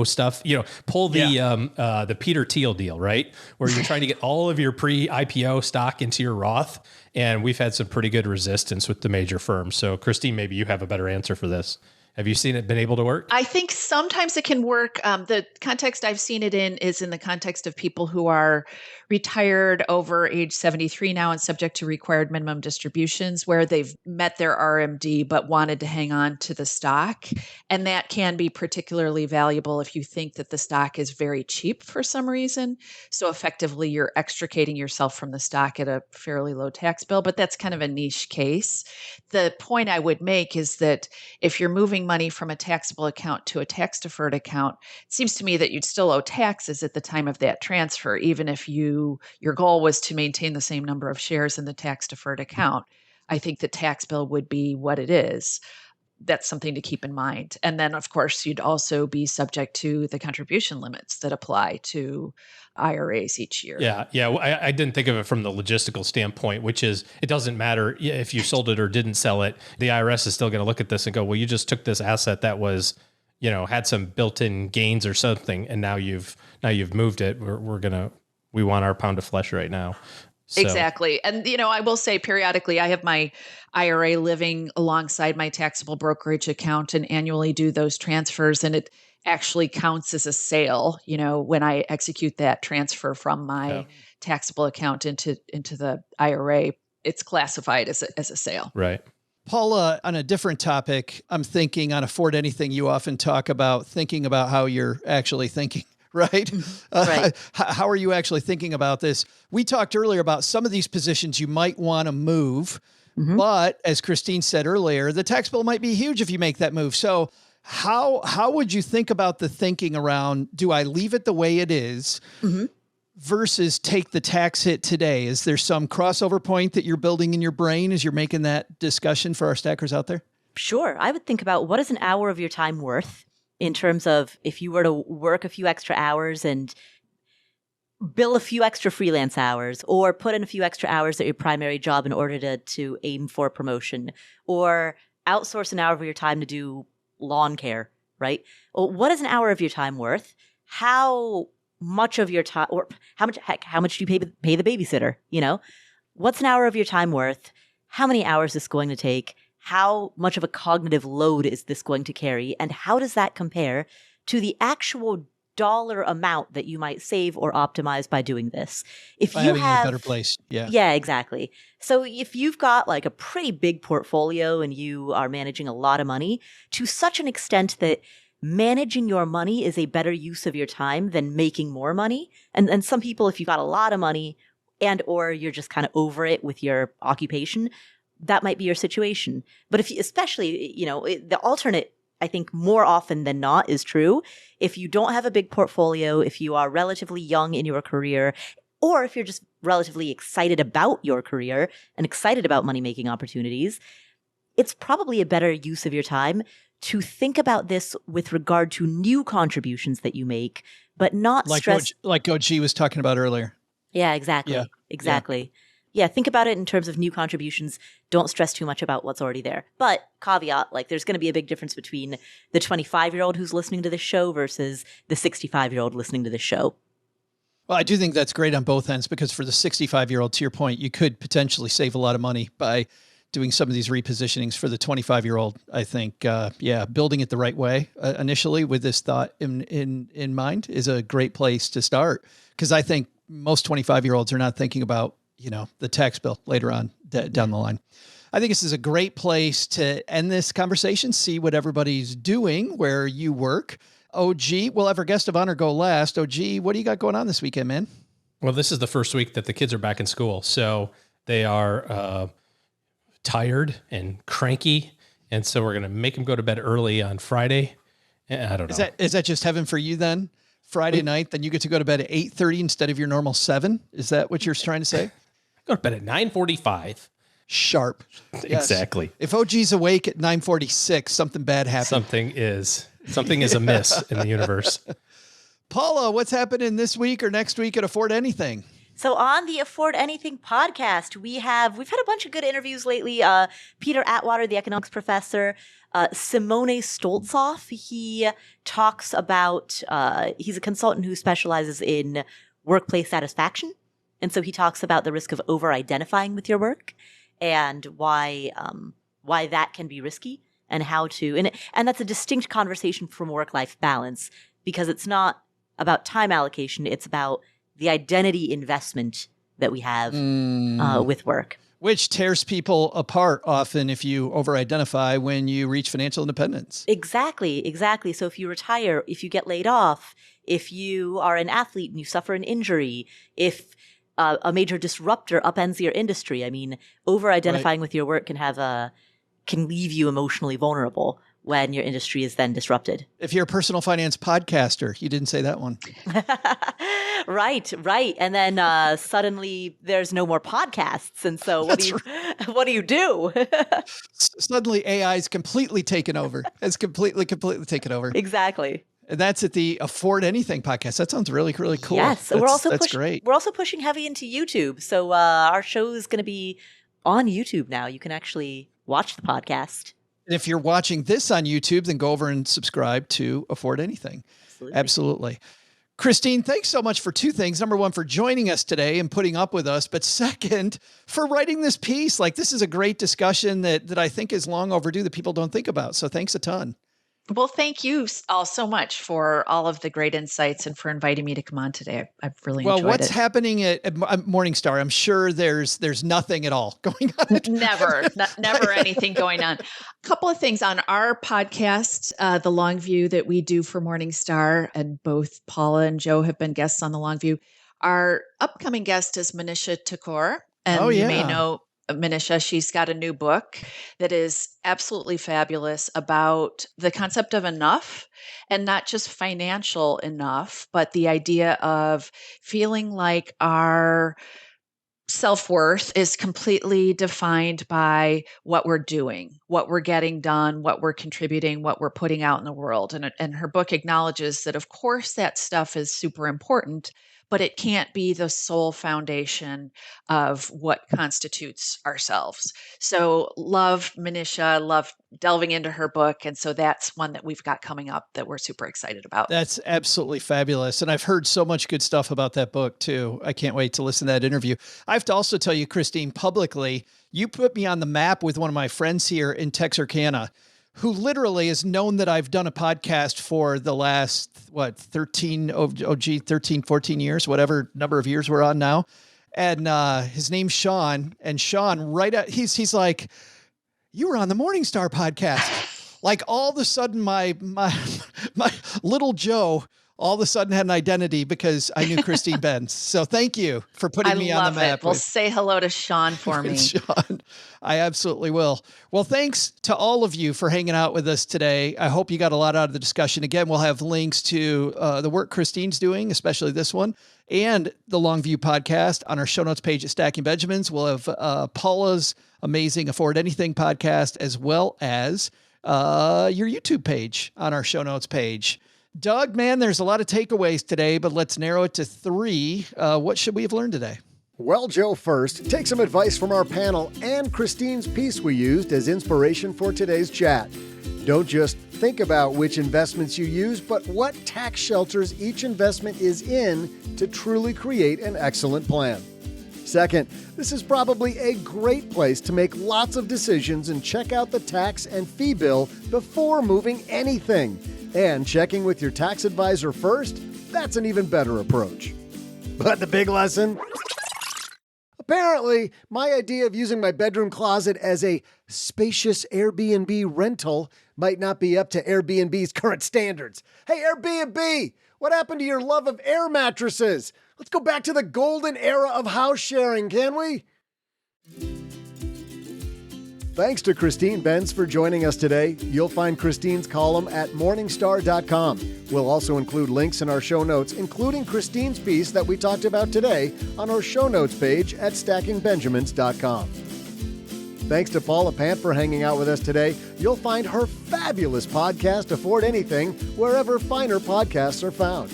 stuff. Pull the Peter Thiel deal, right, where you're trying to get all of your pre-IPO stock into your Roth, and we've had some pretty good resistance with the major firms. So, Christine, maybe you have a better answer for this. Have you seen it been able to work? I think sometimes it can work. The context I've seen it in is in the context of people who are retired over age 73 now and subject to required minimum distributions, where they've met their RMD but wanted to hang on to the stock. And that can be particularly valuable if you think that the stock is very cheap for some reason. So effectively, you're extricating yourself from the stock at a fairly low tax bill, but that's kind of a niche case. The point I would make is that if you're moving money from a taxable account to a tax deferred account, it seems to me that you'd still owe taxes at the time of that transfer, even if your goal was to maintain the same number of shares in the tax deferred account. I think the tax bill would be what it is. That's something to keep in mind. And then, of course, you'd also be subject to the contribution limits that apply to IRAs each year. Yeah. I didn't think of it from the logistical standpoint, which is it doesn't matter if you sold it or didn't sell it. The IRS is still going to look at this and go, well, you just took this asset that was, had some built-in gains or something, and now you've moved it. We want our pound of flesh right now. So. Exactly. And, I will say periodically I have my IRA living alongside my taxable brokerage account and annually do those transfers. And it actually counts as a sale, when I execute that transfer from my taxable account into the IRA, it's classified as a sale. Right. Paula, on a different topic, I'm thinking on Afford Anything, you often talk about thinking about how you're actually thinking. Right? Right. How are you actually thinking about this? We talked earlier about some of these positions you might want to move, but as Christine said earlier, the tax bill might be huge if you make that move. So how would you think about the thinking around, do I leave it the way it is versus take the tax hit today? Is there some crossover point that you're building in your brain as you're making that discussion for our stackers out there? Sure. I would think about what is an hour of your time worth? In terms of if you were to work a few extra hours and bill a few extra freelance hours, or put in a few extra hours at your primary job in order to aim for a promotion, or outsource an hour of your time to do lawn care, right? Well, what is an hour of your time worth? How much of your time, or how much do you pay the babysitter? What's an hour of your time worth? How many hours is this going to take? How much of a cognitive load is this going to carry? And how does that compare to the actual dollar amount that you might save or optimize by doing this? If you have a better place. Yeah. Yeah, exactly. So if you've got like a pretty big portfolio and you are managing a lot of money to such an extent that managing your money is a better use of your time than making more money. And some people, if you got a lot of money and or you're just kind of over it with your occupation, that might be your situation. But if you, especially, the alternate, I think more often than not is true. If you don't have a big portfolio, if you are relatively young in your career, or if you're just relatively excited about your career and excited about money-making opportunities, it's probably a better use of your time to think about this with regard to new contributions that you make, but not stress. Like OG was talking about earlier. Yeah, exactly. Yeah. Exactly. Yeah, think about it in terms of new contributions. Don't stress too much about what's already there. But caveat, there's going to be a big difference between the 25-year-old who's listening to this show versus the 65-year-old listening to this show. Well, I do think that's great on both ends, because for the 65-year-old, to your point, you could potentially save a lot of money by doing some of these repositionings. For the 25-year-old, I think, building it the right way initially with this thought in mind is a great place to start. Because I think most 25-year-olds are not thinking about, the tax bill later on down the line. I think this is a great place to end this conversation, see what everybody's doing where you work. OG, we'll have our guest of honor go last. OG, what do you got going on this weekend, man? Well, this is the first week that the kids are back in school. So they are tired and cranky. And so we're going to make them go to bed early on Friday. I don't know. Is that just heaven for you then? Friday night, then you get to go to bed at 8:30 instead of your normal 7? Is that what you're trying to say? Go to bed at 9:45. Sharp. Yes. Exactly. If OG's awake at 9:46, something bad happened. Something is amiss in the universe. Paula, what's happening this week or next week at Afford Anything? So on the Afford Anything podcast, we've had a bunch of good interviews lately. Peter Atwater, the economics professor, Simone Stoltzoff. He talks about, he's a consultant who specializes in workplace satisfaction. And so he talks about the risk of over-identifying with your work and why that can be risky and how to, and that's a distinct conversation from work-life balance, because it's not about time allocation. It's about the identity investment that we have with work. Which tears people apart often if you over-identify when you reach financial independence. Exactly. So if you retire, if you get laid off, if you are an athlete and you suffer an injury, if a major disruptor upends your industry, over-identifying with your work can leave you emotionally vulnerable when your industry is then disrupted. If you're a personal finance podcaster, you didn't say that one. Right. And then suddenly there's no more podcasts. And so what do you do? Suddenly AI is completely taken over. It's completely taken over. Exactly. And that's at the Afford Anything podcast. That sounds really, really cool. Yes. That's great. We're also pushing heavy into YouTube. So our show is going to be on YouTube now. You can actually watch the podcast. And if you're watching this on YouTube, then go over and subscribe to Afford Anything. Absolutely. Christine, thanks so much for two things. Number one, for joining us today and putting up with us. But second, for writing this piece. This is a great discussion that I think is long overdue that people don't think about. So thanks a ton. Well, thank you all so much for all of the great insights and for inviting me to come on today. I've really enjoyed it. Well, what's happening at Morningstar? I'm sure there's nothing at all going on. Never anything going on. A couple of things on our podcast, the Long View that we do for Morningstar, and both Paula and Joe have been guests on the Long View. Our upcoming guest is Manisha Thakur, and you may know Manisha. She's got a new book that is absolutely fabulous about the concept of enough, and not just financial enough, but the idea of feeling like our self-worth is completely defined by what we're doing, what we're getting done, what we're contributing, what we're putting out in the world. And her book acknowledges that, of course, that stuff is super important, but it can't be the sole foundation of what constitutes ourselves. So love Manisha, love delving into her book. And so that's one that we've got coming up that we're super excited about. That's absolutely fabulous. And I've heard so much good stuff about that book too. I can't wait to listen to that interview. I have to also tell you, Christine, publicly, you put me on the map with one of my friends here in Texarkana, who literally has known that I've done a podcast for the last, 13, 14 years, whatever number of years we're on now. And his name's Sean. And Sean, he's like, you were on the Morningstar podcast. Like all of a sudden my little Joe all of a sudden had an identity because I knew Christine Benz. So thank you for putting me on the map. Well, say hello to Sean for me. Sean, I absolutely will. Well, thanks to all of you for hanging out with us today. I hope you got a lot out of the discussion. Again, we'll have links to the work Christine's doing, especially this one, and the Longview podcast on our show notes page at Stacking Benjamins. We'll have Paula's amazing Afford Anything podcast, as well as your YouTube page on our show notes page. Doug, man, there's a lot of takeaways today, but let's narrow it to 3. What should we have learned today? Well, Joe, first, take some advice from our panel and Christine's piece we used as inspiration for today's chat. Don't just think about which investments you use, but what tax shelters each investment is in to truly create an excellent plan. Second, this is probably a great place to make lots of decisions and check out the tax and fee bill before moving anything. And checking with your tax advisor first, that's an even better approach. But the big lesson? Apparently, my idea of using my bedroom closet as a spacious Airbnb rental might not be up to Airbnb's current standards. Hey, Airbnb, what happened to your love of air mattresses? Let's go back to the golden era of house sharing, can we? Thanks to Christine Benz for joining us today. You'll find Christine's column at Morningstar.com. We'll also include links in our show notes, including Christine's piece that we talked about today on our show notes page at StackingBenjamins.com. Thanks to Paula Pant for hanging out with us today. You'll find her fabulous podcast, Afford Anything, wherever finer podcasts are found.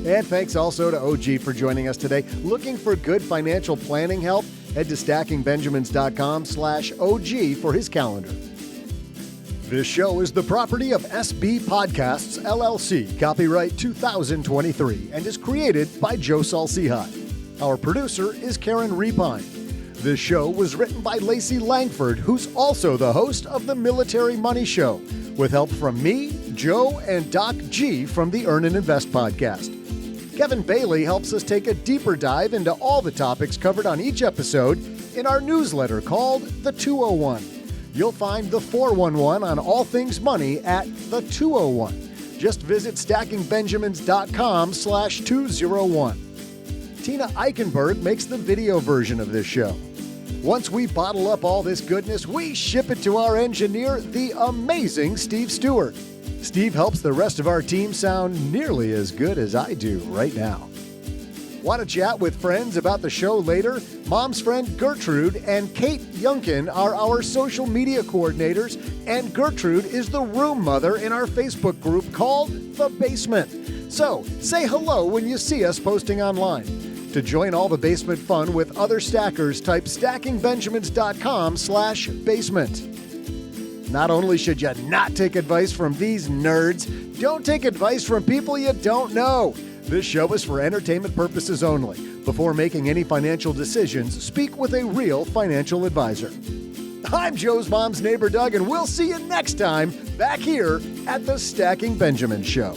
And thanks also to OG for joining us today. Looking for good financial planning help? Head to StackingBenjamins.com/OG for his calendar. This show is the property of SB Podcasts, LLC, copyright 2023, and is created by Joe Salcihai. Our producer is Karen Repine. This show was written by Lacey Langford, who's also the host of the Military Money Show, with help from me, Joe, and Doc G from the Earn and Invest podcast. Kevin Bailey helps us take a deeper dive into all the topics covered on each episode in our newsletter called The 201. You'll find the 411 on all things money at The 201. Just visit stackingbenjamins.com/201. Tina Eichenberg makes the video version of this show. Once we bottle up all this goodness, we ship it to our engineer, the amazing Steve Stewart. Steve helps the rest of our team sound nearly as good as I do right now. Want to chat with friends about the show later? Mom's friend Gertrude and Kate Yunkin are our social media coordinators, and Gertrude is the room mother in our Facebook group called The Basement. So, say hello when you see us posting online. To join all the basement fun with other stackers, type stackingbenjamins.com/basement. Not only should you not take advice from these nerds, don't take advice from people you don't know. This show is for entertainment purposes only. Before making any financial decisions, speak with a real financial advisor. I'm Joe's mom's neighbor, Doug, and we'll see you next time back here at the Stacking Benjamin Show.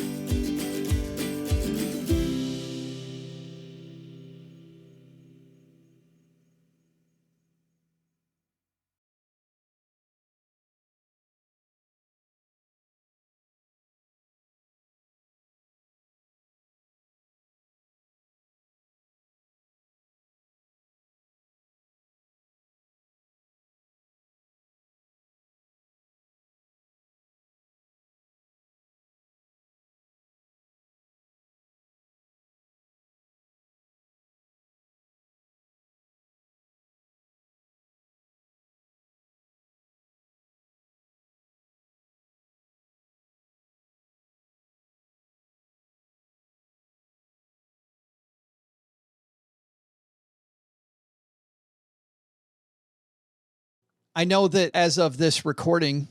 I know that as of this recording,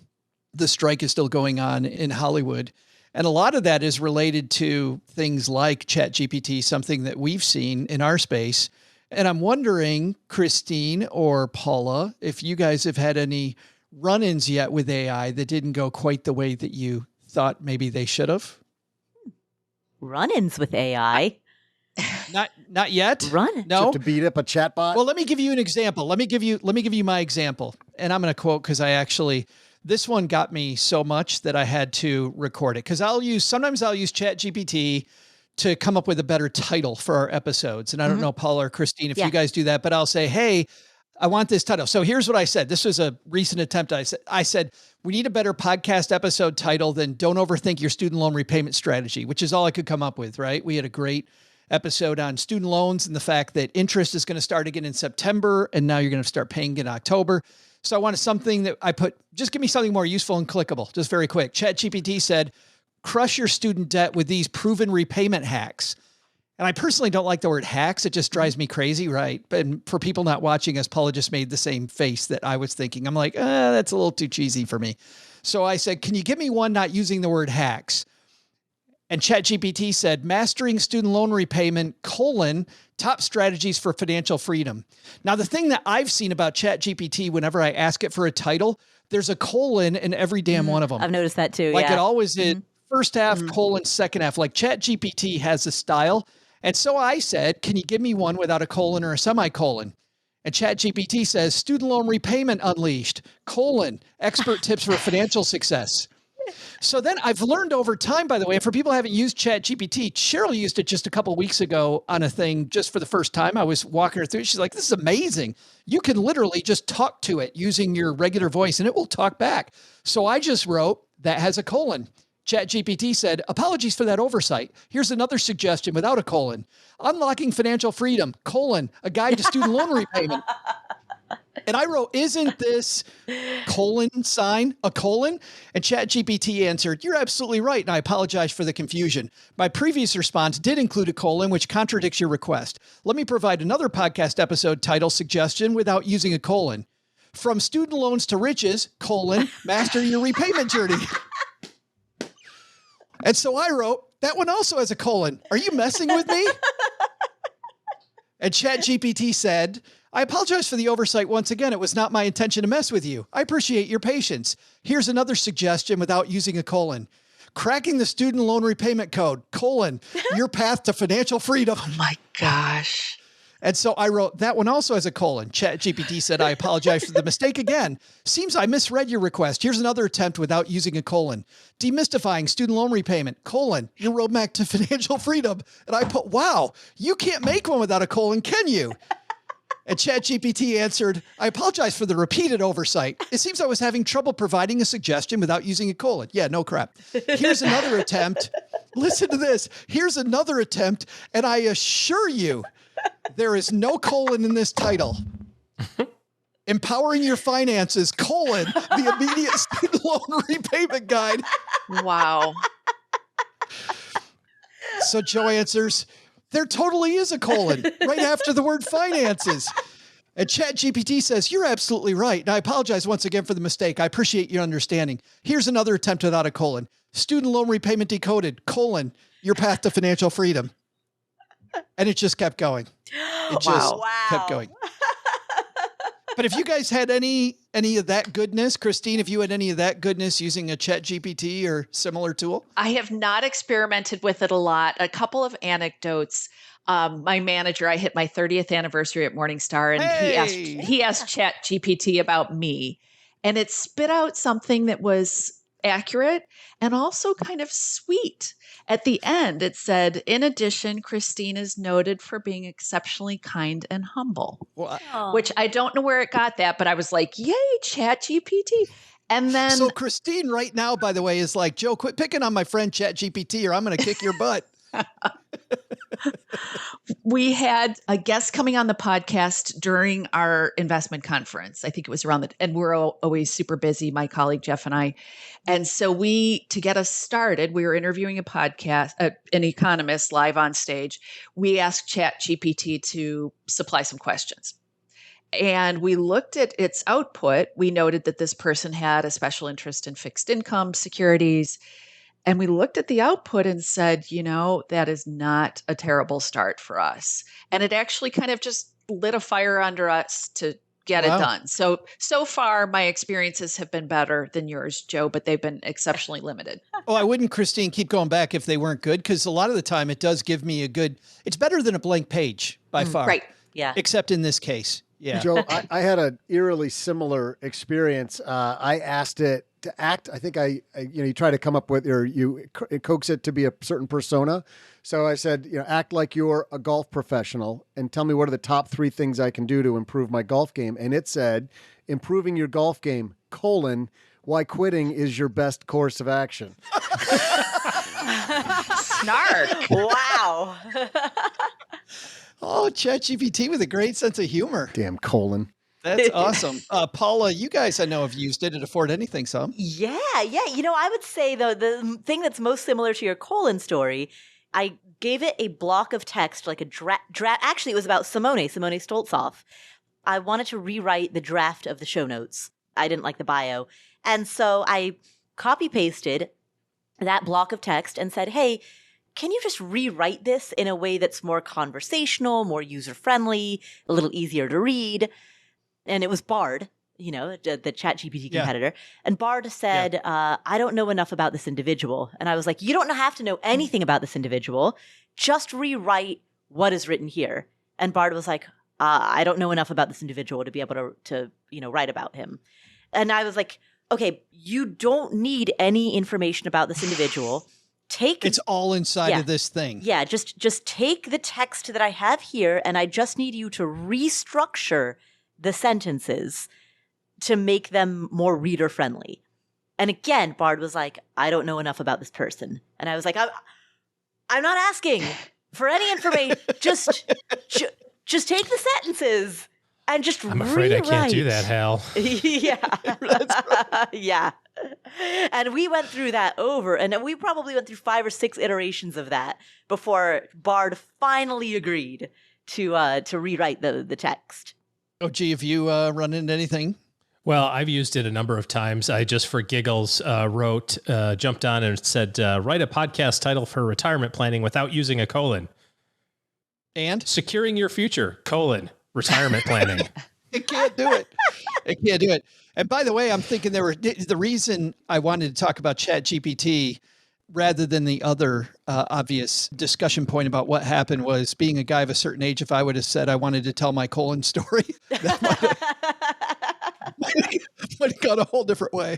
the strike is still going on in Hollywood. And a lot of that is related to things like ChatGPT, something that we've seen in our space. And I'm wondering, Christine or Paula, if you guys have had any run-ins yet with AI that didn't go quite the way that you thought maybe they should have? Run-ins with AI? Not yet. No. To beat up a chatbot. Well, let me give you an example. Let me give you my example. And I'm going to quote because I actually This one got me so much that I had to record it because sometimes I'll use ChatGPT to come up with a better title for our episodes. And I don't know, Paula or Christine, if you guys do that, but I'll say, hey, I want this title. So here's what I said. This was a recent attempt. I said, we need a better podcast episode title than Don't Overthink Your Student Loan Repayment Strategy, which is all I could come up with, right? We had a great episode on student loans and the fact that interest is going to start again in September, and now you're going to start paying in October. So I wanted something that just give me something more useful and clickable, just very quick. ChatGPT said, crush your student debt with these proven repayment hacks. And I personally don't like the word hacks. It just drives me crazy, right? But for people not watching us, Paula just made the same face that I was thinking. I'm like, that's a little too cheesy for me. So I said, can you give me one not using the word hacks? And ChatGPT said, mastering student loan repayment, top strategies for financial freedom. Now, the thing that I've seen about ChatGPT, whenever I ask it for a title, there's a colon in every damn one of them. I've noticed that too. Like it always is first half, colon, second half. Like ChatGPT has a style. And so I said, can you give me one without a colon or a semicolon? And ChatGPT says, student loan repayment unleashed, expert tips for financial success. So then I've learned over time, by the way, and for people who haven't used ChatGPT, Cheryl used it just a couple of weeks ago on a thing just for the first time. I was walking her through. She's like, this is amazing. You can literally just talk to it using your regular voice and it will talk back. So I just wrote, that has a colon. ChatGPT said, apologies for that oversight. Here's another suggestion without a colon. Unlocking financial freedom, a guide to student loan repayment. And I wrote, isn't this colon sign a colon? And ChatGPT answered, you're absolutely right. And I apologize for the confusion. My previous response did include a colon, which contradicts your request. Let me provide another podcast episode title suggestion without using a colon. From student loans to riches, master your repayment journey. And so I wrote, that one also has a colon. Are you messing with me? And ChatGPT said, I apologize for the oversight once again. It was not my intention to mess with you. I appreciate your patience. Here's another suggestion without using a colon. Cracking the student loan repayment code, your path to financial freedom. Oh my gosh. And so I wrote, that one also has a colon. ChatGPT said, I apologize for the mistake again. Seems I misread your request. Here's another attempt without using a colon. Demystifying student loan repayment, your roadmap to financial freedom. And I put, wow, you can't make one without a colon, can you? And ChatGPT answered, I apologize for the repeated oversight. It seems I was having trouble providing a suggestion without using a colon. Yeah, no crap. Here's another attempt. Listen to this. Here's another attempt. And I assure you, there is no colon in this title. Empowering your finances, the immediate student loan repayment guide. Wow. So Joe answers, there totally is a colon right after the word finances. And ChatGPT says, you're absolutely right. And I apologize once again for the mistake. I appreciate your understanding. Here's another attempt without a colon. Student loan repayment decoded, your path to financial freedom. And it just kept going. It just kept going. But if you guys had any of that goodness, Christine, if you had any of that goodness using a ChatGPT or similar tool? I have not experimented with it a lot. A couple of anecdotes. My manager, I hit my 30th anniversary at Morningstar, and he asked ChatGPT about me, and it spit out something that was accurate and also kind of sweet. At the end, it said, in addition, Christine is noted for being exceptionally kind and humble, which I don't know where it got that, but I was like, yay, ChatGPT. And then. So Christine right now, by the way, is like, Joe, quit picking on my friend ChatGPT or I'm going to kick your butt. We had a guest coming on the podcast during our investment conference. I think it was and we're always super busy, my colleague Jeff and I. And so to get us started, we were interviewing an economist live on stage. We asked ChatGPT to supply some questions. And we looked at its output. We noted that this person had a special interest in fixed income securities. And we looked at the output and said, that is not a terrible start for us. And it actually kind of just lit a fire under us to get it done. So far, my experiences have been better than yours, Joe, but they've been exceptionally limited. Oh, I wouldn't, Christine, keep going back if they weren't good, because a lot of the time it does give me it's better than a blank page by far. Right. Yeah. Except in this case. Yeah. Joe, I had an eerily similar experience. I asked it to act. I think you try to come up with, or you coax it to be a certain persona. So I said, act like you're a golf professional and tell me what are the top 3 things I can do to improve my golf game. And it said, improving your golf game, why quitting is your best course of action. Snark. Wow. Oh, ChatGPT with a great sense of humor. Damn colon. That's awesome. Paula, you guys I know have used it at Afford Anything some. Yeah. I would say, though, the thing that's most similar to your colon story, I gave it a block of text, like a draft. Actually, it was about Simone Stoltzoff. I wanted to rewrite the draft of the show notes. I didn't like the bio. And so I copy-pasted that block of text and said, hey, can you just rewrite this in a way that's more conversational, more user-friendly, a little easier to read? And it was Bard, the ChatGPT competitor. And Bard said, I don't know enough about this individual. And I was like, you don't have to know anything about this individual. Just rewrite what is written here. And Bard was like, I don't know enough about this individual to be able to write about him. And I was like, okay, you don't need any information about this individual. It's all inside of this thing. Yeah, just take the text that I have here, and I just need you to restructure the sentences to make them more reader friendly. And again, Bard was like, I don't know enough about this person. And I was like, I'm not asking for any information. Just take the sentences and just I'm afraid rewrite. I can't do that, Hal. Yeah. And we went through that over, and we probably went through 5 or 6 iterations of that before Bard finally agreed to rewrite the text. Oh, gee, have you run into anything? Well, I've used it a number of times. I just for giggles jumped on and said, write a podcast title for retirement planning without using a colon. And? Securing your future, retirement planning. It can't do it. It can't do it. And by the way, I'm thinking the reason I wanted to talk about ChatGPT rather than the other obvious discussion point about what happened was being a guy of a certain age. If I would have said I wanted to tell my colon story, that might have gone a whole different way.